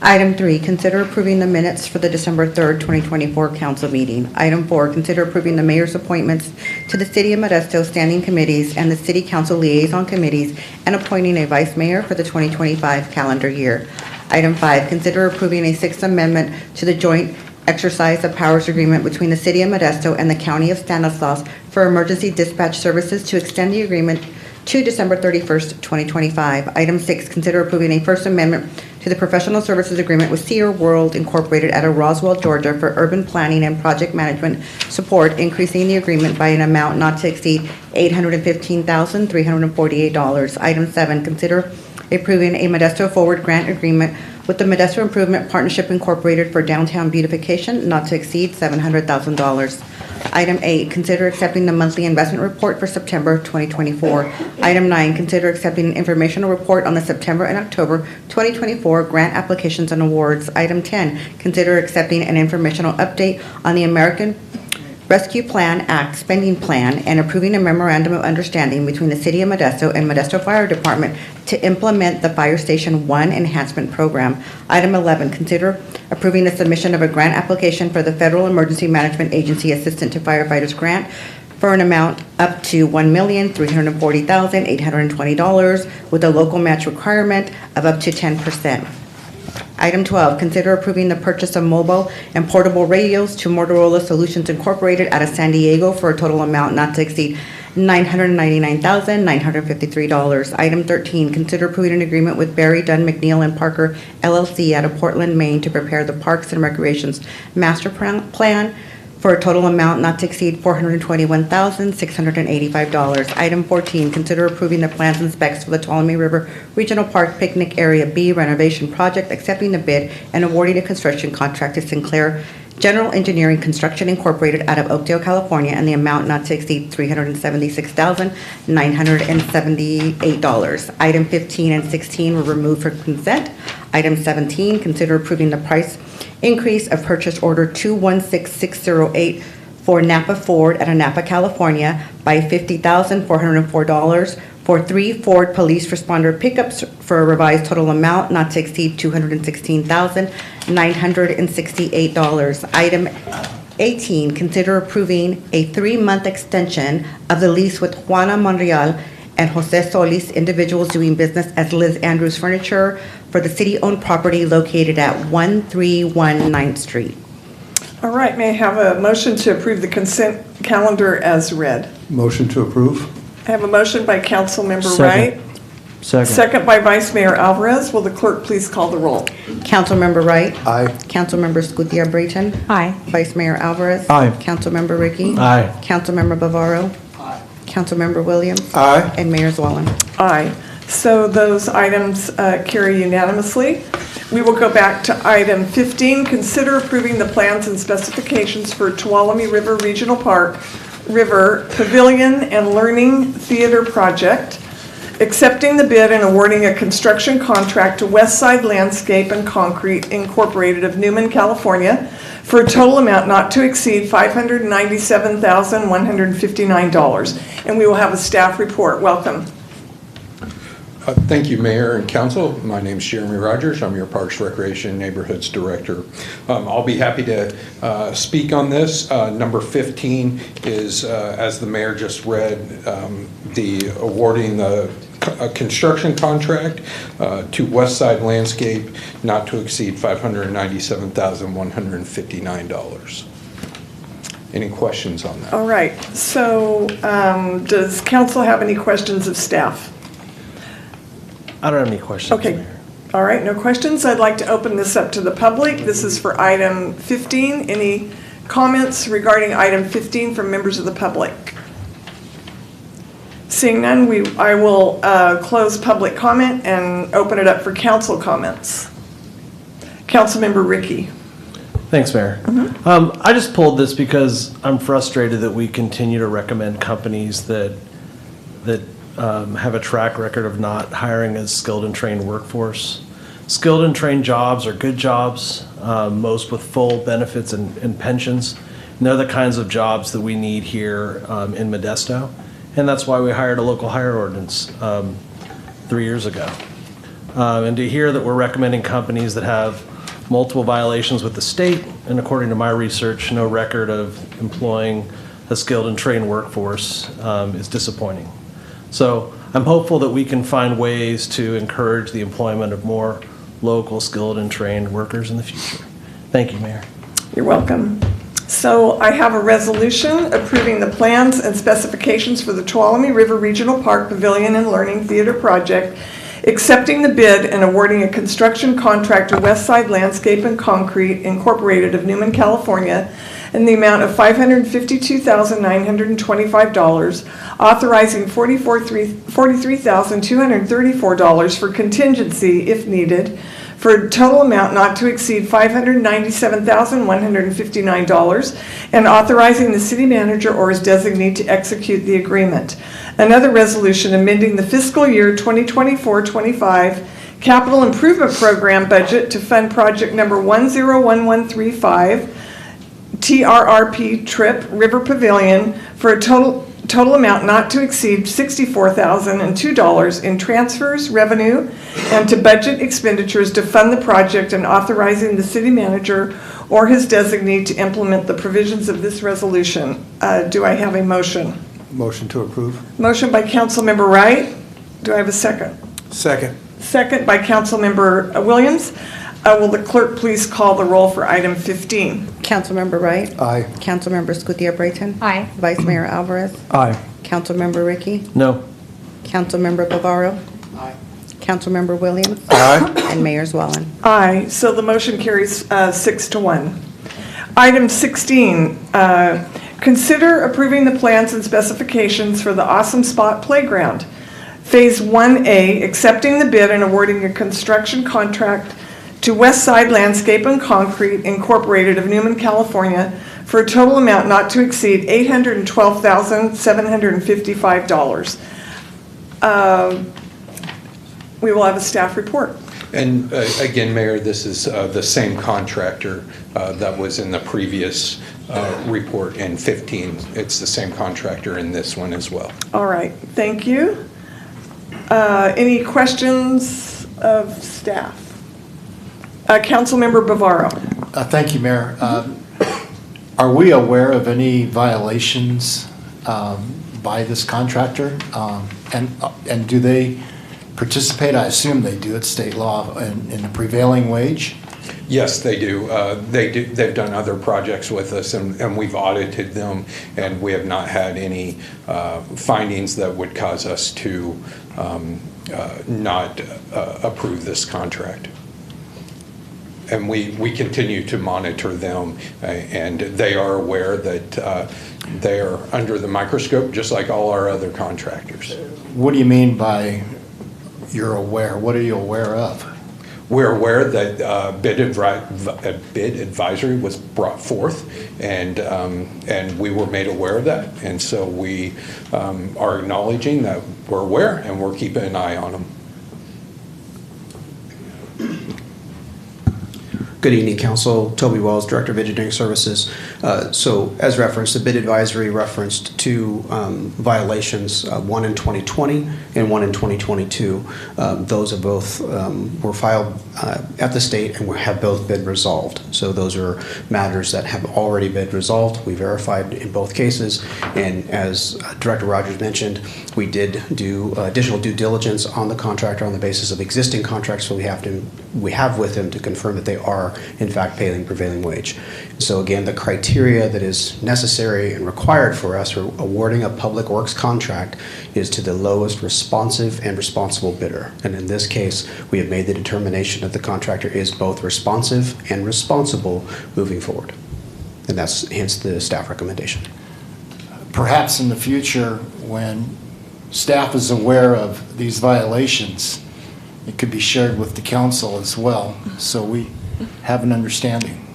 Item 3, consider approving the minutes for the December 3rd, 2024 council meeting. Item 4, consider approving the mayor's appointments to the City of Modesto standing committees and the city council liaison committees and appointing a vice mayor for the 2025 calendar year. Item 5, consider approving a 6th amendment to the joint exercise of powers agreement between the City of Modesto and the County of Stanislaus for emergency dispatch services to extend the agreement to December 31st, 2025. Item 6, consider approving a First Amendment to the professional services agreement with Sierra World Incorporated out of Roswell, Georgia for urban planning and project management support, increasing the agreement by an amount not to exceed $815,348. Item 7, consider approving a Modesto Forward Grant Agreement with the Modesto Improvement Partnership Incorporated for downtown beautification, not to exceed $700,000. Item 8, consider accepting the monthly investment report for September 2024. Item 9, consider accepting an informational report on the September and October 2024 grant applications and awards. Item 10, consider accepting an informational update on the American Rescue Plan Act spending plan and approving a memorandum of understanding between the City of Modesto and Modesto Fire Department to implement the Fire Station 1 enhancement program. Item 11, consider approving the submission of a grant application for the Federal Emergency Management Agency Assistant to Firefighters Grant for an amount up to $1,340,820 with a local match requirement of up to 10%. Item 12, consider approving the purchase of mobile and portable radios to Motorola Solutions Incorporated out of San Diego for a total amount not to exceed $999,953. Item 13, consider approving an agreement with Barry, Dunn, McNeil, and Parker LLC out of Portland, Maine to prepare the Parks and Recreations Master Plan for a total amount not to exceed $421,685. Item 14, consider approving the plans and specs for the Ptolemy River Regional Park Picnic Area B renovation project, accepting the bid and awarding a construction contract to Sinclair General Engineering Construction Incorporated out of Oakdale, California, and the amount not to exceed $376,978. Item 15 and 16 were removed for consent. Item 17, consider approving the price increase of purchase order 216608 for Napa Ford out of Napa, California by $50,404 for 3 Ford police responder pickups for a revised total amount not to exceed $216,968. Item 18, consider approving a 3-month extension of the lease with Juana Monreal and Jose Solis, individuals doing business as Liz Andrews Furniture, for the city-owned property located at 1319 9th Street. All right, may I have a motion to approve the consent calendar as read? Motion to approve. I have a motion by Councilmember Wright. Second by Vice Mayor Alvarez. Will the clerk please call the roll? Councilmember Wright. Aye. Councilmember Scutia-Brayton. Aye. Vice Mayor Alvarez. Aye. Councilmember Ricky. Aye. Councilmember Bavaro. Aye. Councilmember Williams. Aye. And Mayor Zwollen. Aye. So those items carry unanimously. We will go back to item 15, consider approving the plans and specifications for Tuolumne River Regional Park River Pavilion and Learning Theater Project, accepting the bid and awarding a construction contract to Westside Landscape and Concrete Incorporated of Newman, California, for a total amount not to exceed $597,159. And we will have a staff report. Welcome. Thank you, Mayor and Council. My name is Jeremy Rogers. I'm your Parks, Recreation, and Neighborhoods Director. I'll be happy to speak on this. Number 15 is, as the Mayor just read, the awarding the construction contract to Westside Landscape not to exceed $597,159. Any questions on that? All right. So does council have any questions of staff? I don't have any questions, Okay. Mayor. All right, no questions. I'd like to open this up to the public. This is for item 15. Any comments regarding item 15 from members of the public? Seeing none, I will close public comment and open it up for council comments. Councilmember Ricky. Thanks, Mayor. I just pulled this because I'm frustrated that we continue to recommend companies that have a track record of not hiring a skilled and trained workforce. Skilled and trained jobs are good jobs, most with full benefits and pensions. And they're the kinds of jobs that we need here in Modesto. And that's why we hired a local hire ordinance 3 years ago. And to hear that we're recommending companies that have multiple violations with the state, and according to my research, no record of employing a skilled and trained workforce is disappointing. So I'm hopeful that we can find ways to encourage the employment of more local skilled and trained workers in the future. Thank you, Mayor. You're welcome. So I have a resolution approving the plans and specifications for the Tuolumne River Regional Park Pavilion and Learning Theater project, accepting the bid and awarding a construction contract to Westside Landscape and Concrete Incorporated of Newman, California, in the amount of $552,925, authorizing $43,234 for contingency if needed, for a total amount not to exceed $597,159, and authorizing the city manager or his designee to execute the agreement. Another resolution amending the fiscal year 2024-25 capital improvement program budget to fund project number 101135, TRRP Trip River Pavilion, for a total amount not to exceed $64,002 in transfers, revenue, and to budget expenditures to fund the project, and authorizing the city manager or his designee to implement the provisions of this resolution. Do I have a motion? Motion to approve. Motion by Councilmember Wright. Do I have a second? Second. Second by Councilmember Williams. Will the clerk please call the roll for item 15? Councilmember Wright. Aye. Councilmember Gutierrez-Brayton. Aye. Vice Mayor Alvarez. Aye. Councilmember Ricky. No. Councilmember Bavaro. Aye. Councilmember Williams. Aye. And Mayor Zwellen. Aye. So the motion carries 6-1. Item 16, consider approving the plans and specifications for the Awesome Spot Playground. Phase 1A, accepting the bid and awarding a construction contract to Westside Landscape and Concrete Incorporated of Newman, California, for a total amount not to exceed $812,755. We will have a staff report. And again, Mayor, this is the same contractor that was in the previous report in 15. It's the same contractor in this one as well. All right, thank you. Any questions of staff? Councilmember Bavaro. Thank you, Mayor. Are we aware of any violations by this contractor? And do they participate? I assume they do. It's state law in the prevailing wage. Yes, they do. They've done other projects with us, and we've audited them, and we have not had any findings that would cause us to not approve this contract. And we continue to monitor them, and they are aware that they are under the microscope, just like all our other contractors. What do you mean by you're aware? What are you aware of? We're aware that bid advisory was brought forth, and we were made aware of that. And so we are acknowledging that we're aware, and we're keeping an eye on them. Good evening, Council. Toby Wells, Director of Engineering Services. So as referenced, the bid advisory referenced two violations, one in 2020 and one in 2022. Those are both were filed at the state and have both been resolved. So those are matters that have already been resolved. We verified in both cases, and as Director Rogers mentioned, we did do additional due diligence on the contractor on the basis of existing contracts. So we have with him to confirm that they are in fact paying prevailing wage. So again, the criteria that is necessary and required for us for awarding a public works contract is to the lowest responsive and responsible bidder. And in this case, we have made the determination that the contractor is both responsive and responsible moving forward. And that's hence the staff recommendation. Perhaps in the future, when staff is aware of these violations, it could be shared with the council as well, so we have an understanding.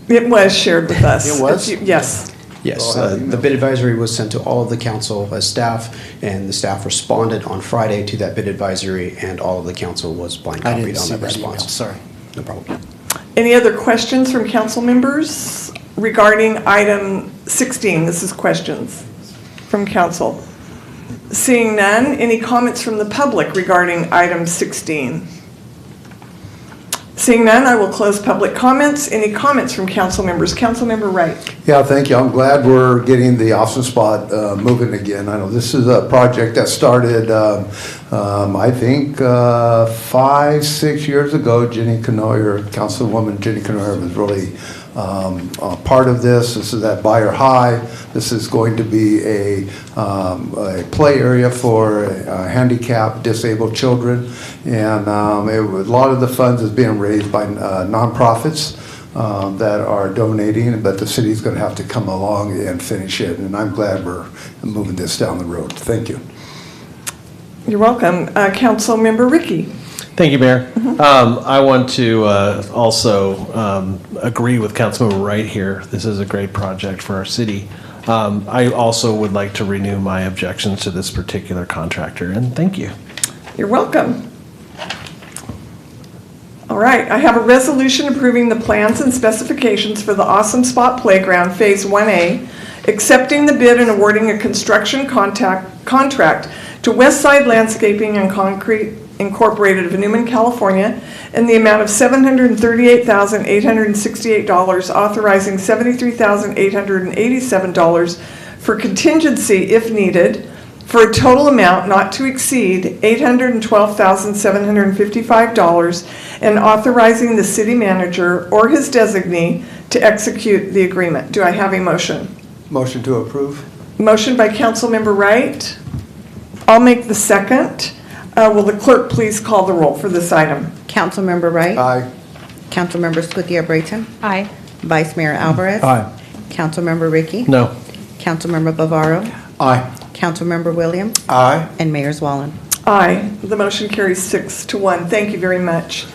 It was shared with us. It was? Yes. Yes, the bid advisory was sent to all of the council as staff, and the staff responded on Friday to that bid advisory, and all of the council was blind I didn't copied on see that that email, response. sorry. No problem. Any other questions from council members regarding item 16? This is questions from council. Seeing none, any comments from the public regarding item 16? Seeing none, I will close public comments. Any comments from council members? Councilmember Wright. Yeah, thank you. I'm glad we're getting the Austin spot moving again. I know this is a project that started, I think, 5-6 years ago. Jenny Canoyer, Councilwoman Jenny Canoyer, was really part of this. This is at Buyer High. This is going to be a play area for handicapped, disabled children, and a lot of the funds is being raised by nonprofits that are donating, but the city's going to have to come along and finish it, and I'm glad we're moving this down the road. Thank you. You're welcome. Councilmember Ricky. Thank you, Mayor. I want to also agree with Councilmember Wright here. This is a great project for our city. I also would like to renew my objections to this particular contractor, and thank you. You're welcome. All right, I have a resolution approving the plans and specifications for the Awesome Spot Playground Phase 1A, accepting the bid and awarding a construction contract to Westside Landscaping and Concrete Incorporated of Newman, California, in the amount of $738,868, authorizing $73,887 for contingency if needed, for a total amount not to exceed $812,755, and authorizing the city manager or his designee to execute the agreement. Do I have a motion? Motion to approve. Motion by Councilmember Wright. I'll make the second. Will the clerk please call the roll for this item? Councilmember Wright. Aye. Councilmember Scutia-Brayton. Aye. Vice Mayor Alvarez. Aye. Councilmember Ricky. No. Councilmember Bavaro. Aye. Councilmember Williams. Aye. And Mayor Zwallen. Aye. The motion carries 6-1. Thank you very much.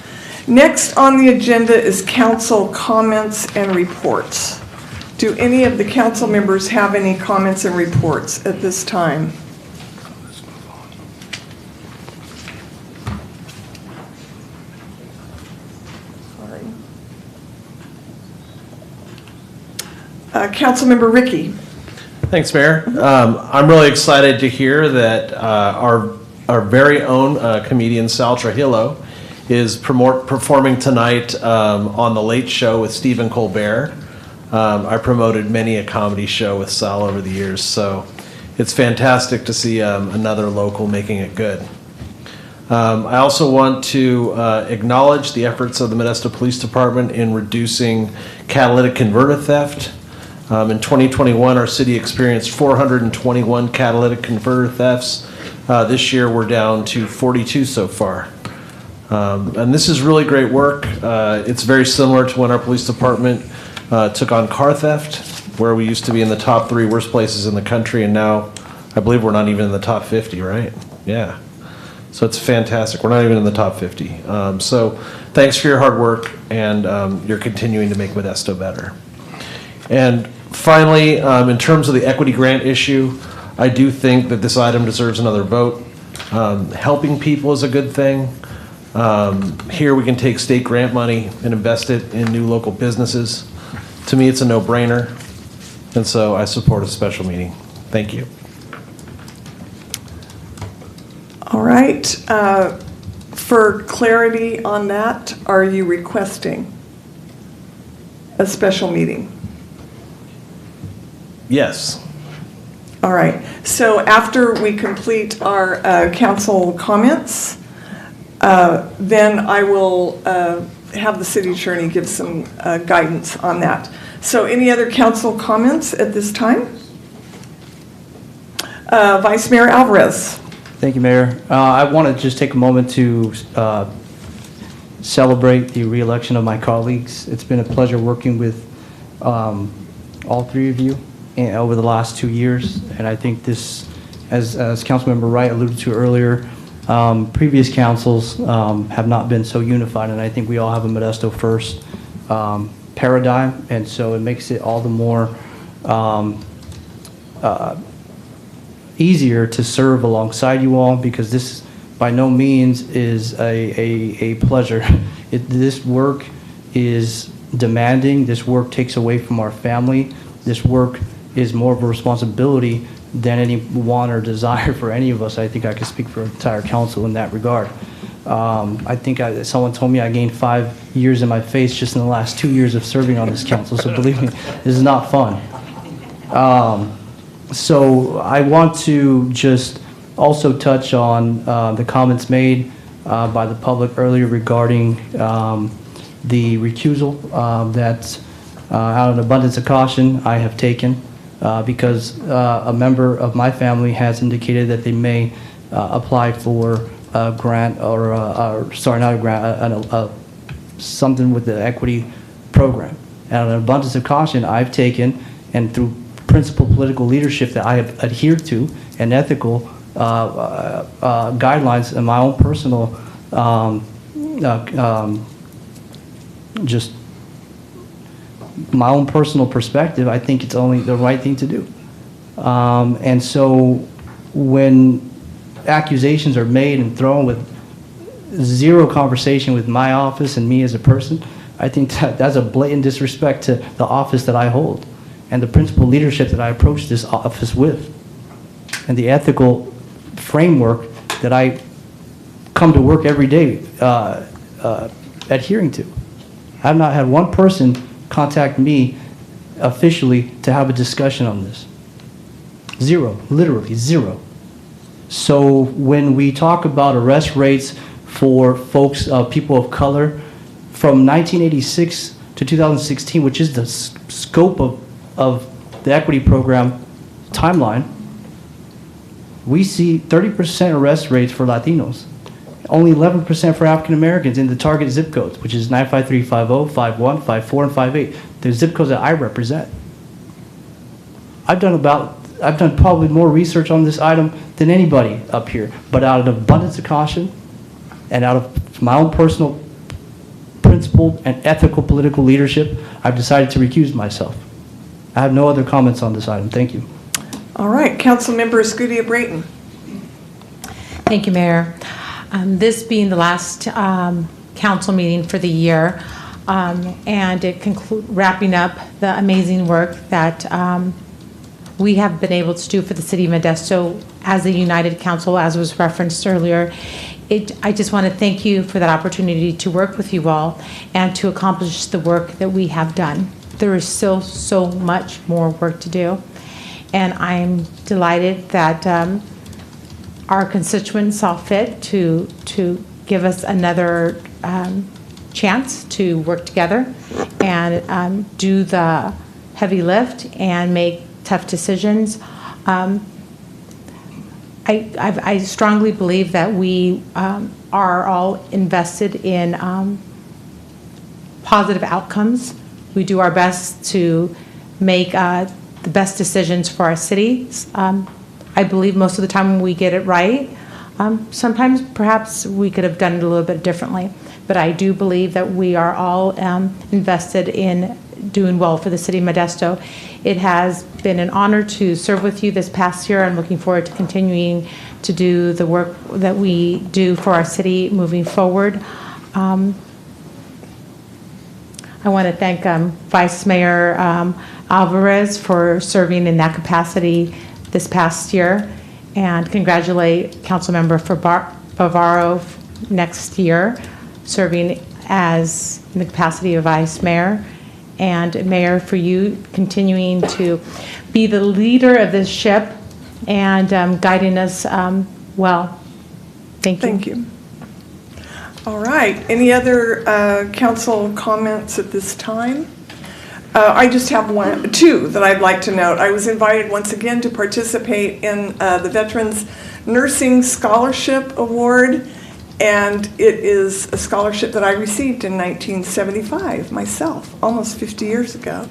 Next on the agenda is council comments and reports. Do any of the council members have any comments and reports at this time? Councilmember Ricky. Thanks, Mayor. I'm really excited to hear that our very own comedian Sal Trujillo is performing tonight on The Late Show with Stephen Colbert. I promoted many a comedy show with Sal over the years, so it's fantastic to see another local making it good. I also want to acknowledge the efforts of the Modesto Police Department in reducing catalytic converter theft. In 2021, our city experienced 421 catalytic converter thefts. This year, we're down to 42 so far. And this is really great work. It's very similar to when our police department took on car theft, where we used to be in the top 3 worst places in the country, and now I believe we're not even in the top 50, right? Yeah. So it's fantastic. We're not even in the top 50. So thanks for your hard work, and you're continuing to make Modesto better. And finally, in terms of the equity grant issue, I do think that this item deserves another vote. Helping people is a good thing. Here we can take state grant money and invest it in new local businesses. To me, it's a no-brainer, and so I support a special meeting. Thank you. All right. For clarity on that, are you requesting a special meeting? Yes. All right. So after we complete our council comments, then I will have the city attorney give some guidance on that. So any other council comments at this time? Vice Mayor Alvarez. Thank you, Mayor. I want to just take a moment to celebrate the re-election of my colleagues. It's been a pleasure working with all 3 of you over the last 2 years, and I think this as Councilmember Wright alluded to earlier, previous councils have not been so unified, and I think we all have a Modesto first paradigm, and so it makes it all the more easier to serve alongside you all, because this by no means is a pleasure. This work is demanding. This work takes away from our family. This work is more of a responsibility than any want or desire for any of us. I think I can speak for the entire council in that regard. I think someone told me I gained 5 years in my face just in the last 2 years of serving on this council, so believe me, this is not fun. So I want to just also touch on the comments made by the public earlier regarding the recusal that out of an abundance of caution I have taken because a member of my family has indicated that they may apply for a grant or sorry, not a grant, something with the equity program. Out of an abundance of caution I've taken, and through principled political leadership that I have adhered to and ethical guidelines and my own personal just my own personal perspective, I think it's only the right thing to do. And so when accusations are made and thrown with zero conversation with my office and me as a person, I think that's a blatant disrespect to the office that I hold and the principled leadership that I approach this office with, and the ethical framework that I come to work every day adhering to. I have not had one person contact me officially to have a discussion on this. Zero, literally zero. So when we talk about arrest rates for folks, people of color, from 1986 to 2016, which is the scope of the equity program timeline, we see 30% arrest rates for Latinos, only 11% for African Americans in the target zip codes, which is 95350, 51, 54, and 58, the zip codes that I represent. I've done probably more research on this item than anybody up here, but out of an abundance of caution and out of my own personal principled and ethical political leadership, I've decided to recuse myself. I have no other comments on this item. Thank you. All right, Councilmember Escudia Brayton. Thank you, Mayor. This being the last council meeting for the year, and it wrapping up the amazing work that we have been able to do for the City of Modesto as a united council, as was referenced earlier. I just want to thank you for that opportunity to work with you all and to accomplish the work that we have done. There is still so much more work to do, and I'm delighted that our constituents saw fit to give us another chance to work together and do the heavy lift and make tough decisions. I strongly believe that we are all invested in positive outcomes. We do our best to make the best decisions for our cities. I believe most of the time when we get it right, sometimes perhaps we could have done it a little bit differently, but I do believe that we are all invested in doing well for the City of Modesto. It has been an honor to serve with you this past year. I'm looking forward to continuing to do the work that we do for our city moving forward. I want to thank Vice Mayor Alvarez for serving in that capacity this past year, and congratulate Councilmember Bavaro next year, serving as in the capacity of Vice Mayor. And Mayor, for you continuing to be the leader of this ship and guiding us well. Thank you. Thank you. All right. Any other council comments at this time? I just have two that I'd like to note. I was invited once again to participate in the Veterans Nursing Scholarship Award, and it is a scholarship that I received in 1975 myself, almost 50 years ago.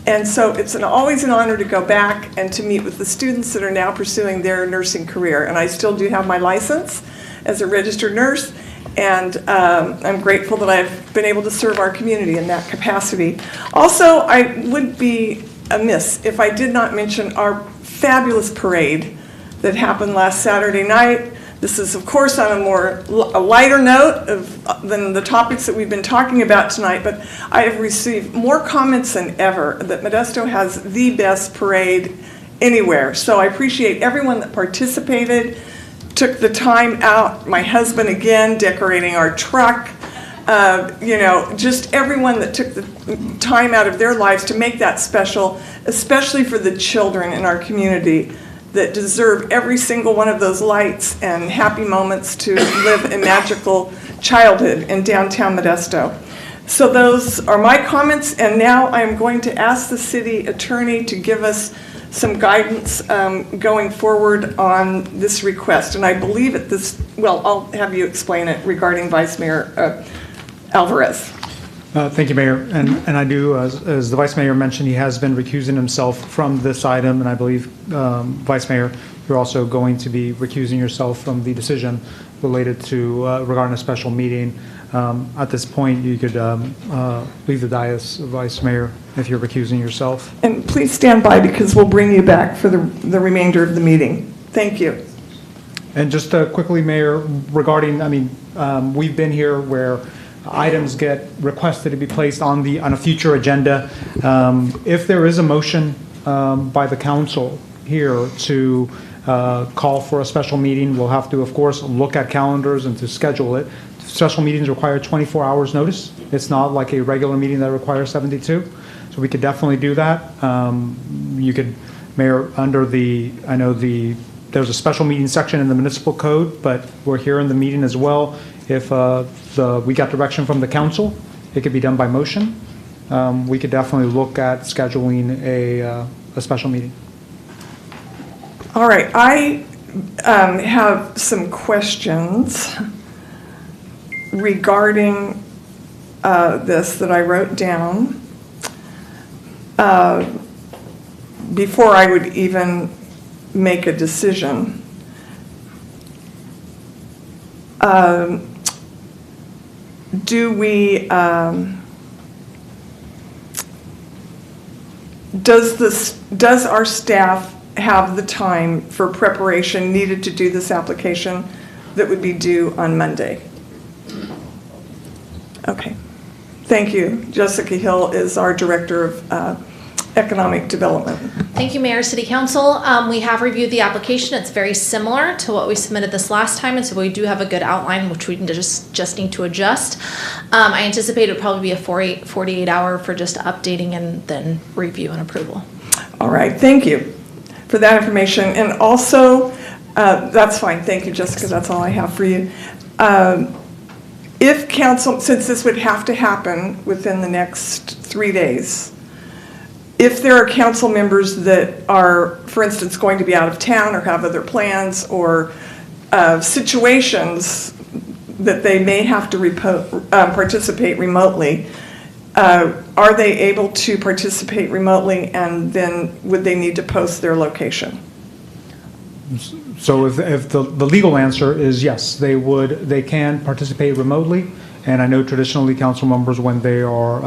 And so it's always an honor to go back and to meet with the students that are now pursuing their nursing career. And I still do have my license as a registered nurse, and I'm grateful that I've been able to serve our community in that capacity. Also, I would be amiss if I did not mention our fabulous parade that happened last Saturday night. This is, of course, on a lighter note than the topics that we've been talking about tonight, but I have received more comments than ever that Modesto has the best parade anywhere. So I appreciate everyone that participated, took the time out, my husband again, decorating our truck, just everyone that took the time out of their lives to make that special, especially for the children in our community that deserve every single one of those lights and happy moments to live a magical childhood in downtown Modesto. So those are my comments, and now I'm going to ask the city attorney to give us some guidance going forward on this request. And I believe I'll have you explain it regarding Vice Mayor Alvarez. Thank you, Mayor. And I do, as the Vice Mayor mentioned, he has been recusing himself from this item, and I believe, Vice Mayor, you're also going to be recusing yourself from the decision related to regarding a special meeting. At this point, you could leave the dais, Vice Mayor, if you're recusing yourself. And please stand by because we'll bring you back for the remainder of the meeting. Thank you. And just quickly, Mayor, regarding, we've been here where items get requested to be placed on a future agenda. If there is a motion by the council here to call for a special meeting, we'll have to, of course, look at calendars and to schedule it. Special meetings require 24 hours notice. It's not like a regular meeting that requires 72. So we could definitely do that. You could, Mayor, there's a special meeting section in the municipal code, but we're here in the meeting as well. If we got direction from the council, it could be done by motion. We could definitely look at scheduling a special meeting. All right, I have some questions regarding this that I wrote down before I would even make a decision. Does our staff have the time for preparation needed to do this application that would be due on Monday? Okay, thank you. Jessica Hill is our Director of Economic Development. Thank you, Mayor, City Council. We have reviewed the application. It's very similar to what we submitted this last time, and so we do have a good outline, which we just need to adjust. I anticipate it would probably be a 48-hour for just updating and then review and approval. All right, thank you for that information. And also, that's fine. Thank you, Jessica. That's all I have for you. If council, since this would have to happen within the next 3 days, if there are council members that are, for instance, going to be out of town or have other plans or situations that they may have to participate remotely, are they able to participate remotely, and then would they need to post their location? So if the legal answer is yes, they can participate remotely. And I know traditionally council members, when they are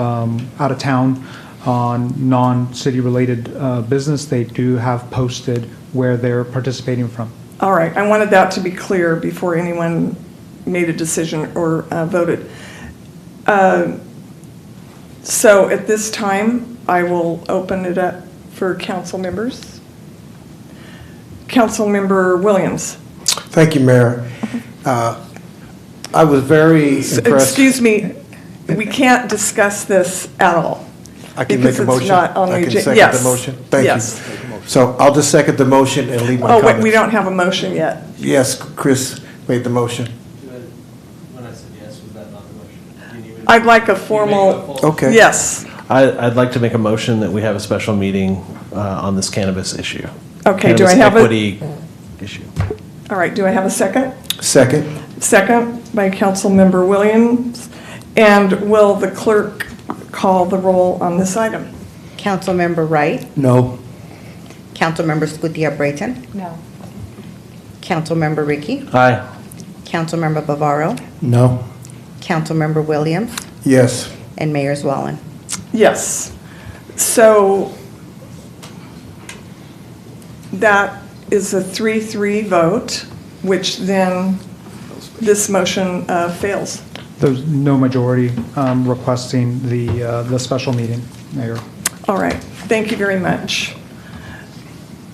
out of town on non-city related business, they do have posted where they're participating from. All right, I wanted that to be clear before anyone made a decision or voted. So at this time, I will open it up for council members. Councilmember Williams. Thank you, Mayor. I was very impressed. Excuse me, we can't discuss this at all. I can make a motion. I can second yes. the motion. Thank yes. you. So I'll just second the motion and leave my comments. Wait, we don't have a motion yet. Yes, Chris made the motion. When I said yes, was that not the motion? I'd like a formal. Okay. Yes. I'd like to make a motion that we have a special meeting on this cannabis issue. Okay, cannabis do I have equity issue. All right, do I have a second? Second. Second by Councilmember Williams. And will the clerk call the roll on this item? Councilmember Wright, No. Councilmember Scutia Brayton, No. Councilmember Ricky, Aye. Councilmember Bavaro, No. Councilmember Williams, Yes. and Mayor Zwallen. Yes. So that is a 3-3 vote, which then this motion fails. There's no majority requesting the special meeting, Mayor. All right, thank you very much.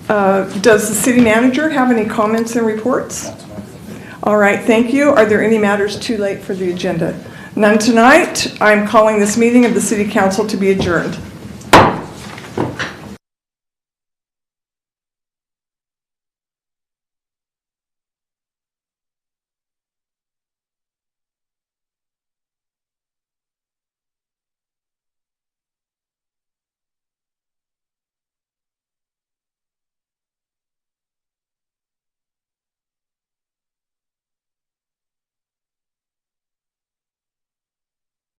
Does the city manager have any comments and reports? All right, thank you. Are there any matters too late for the agenda? None tonight. I'm calling this meeting of the City Council to be adjourned.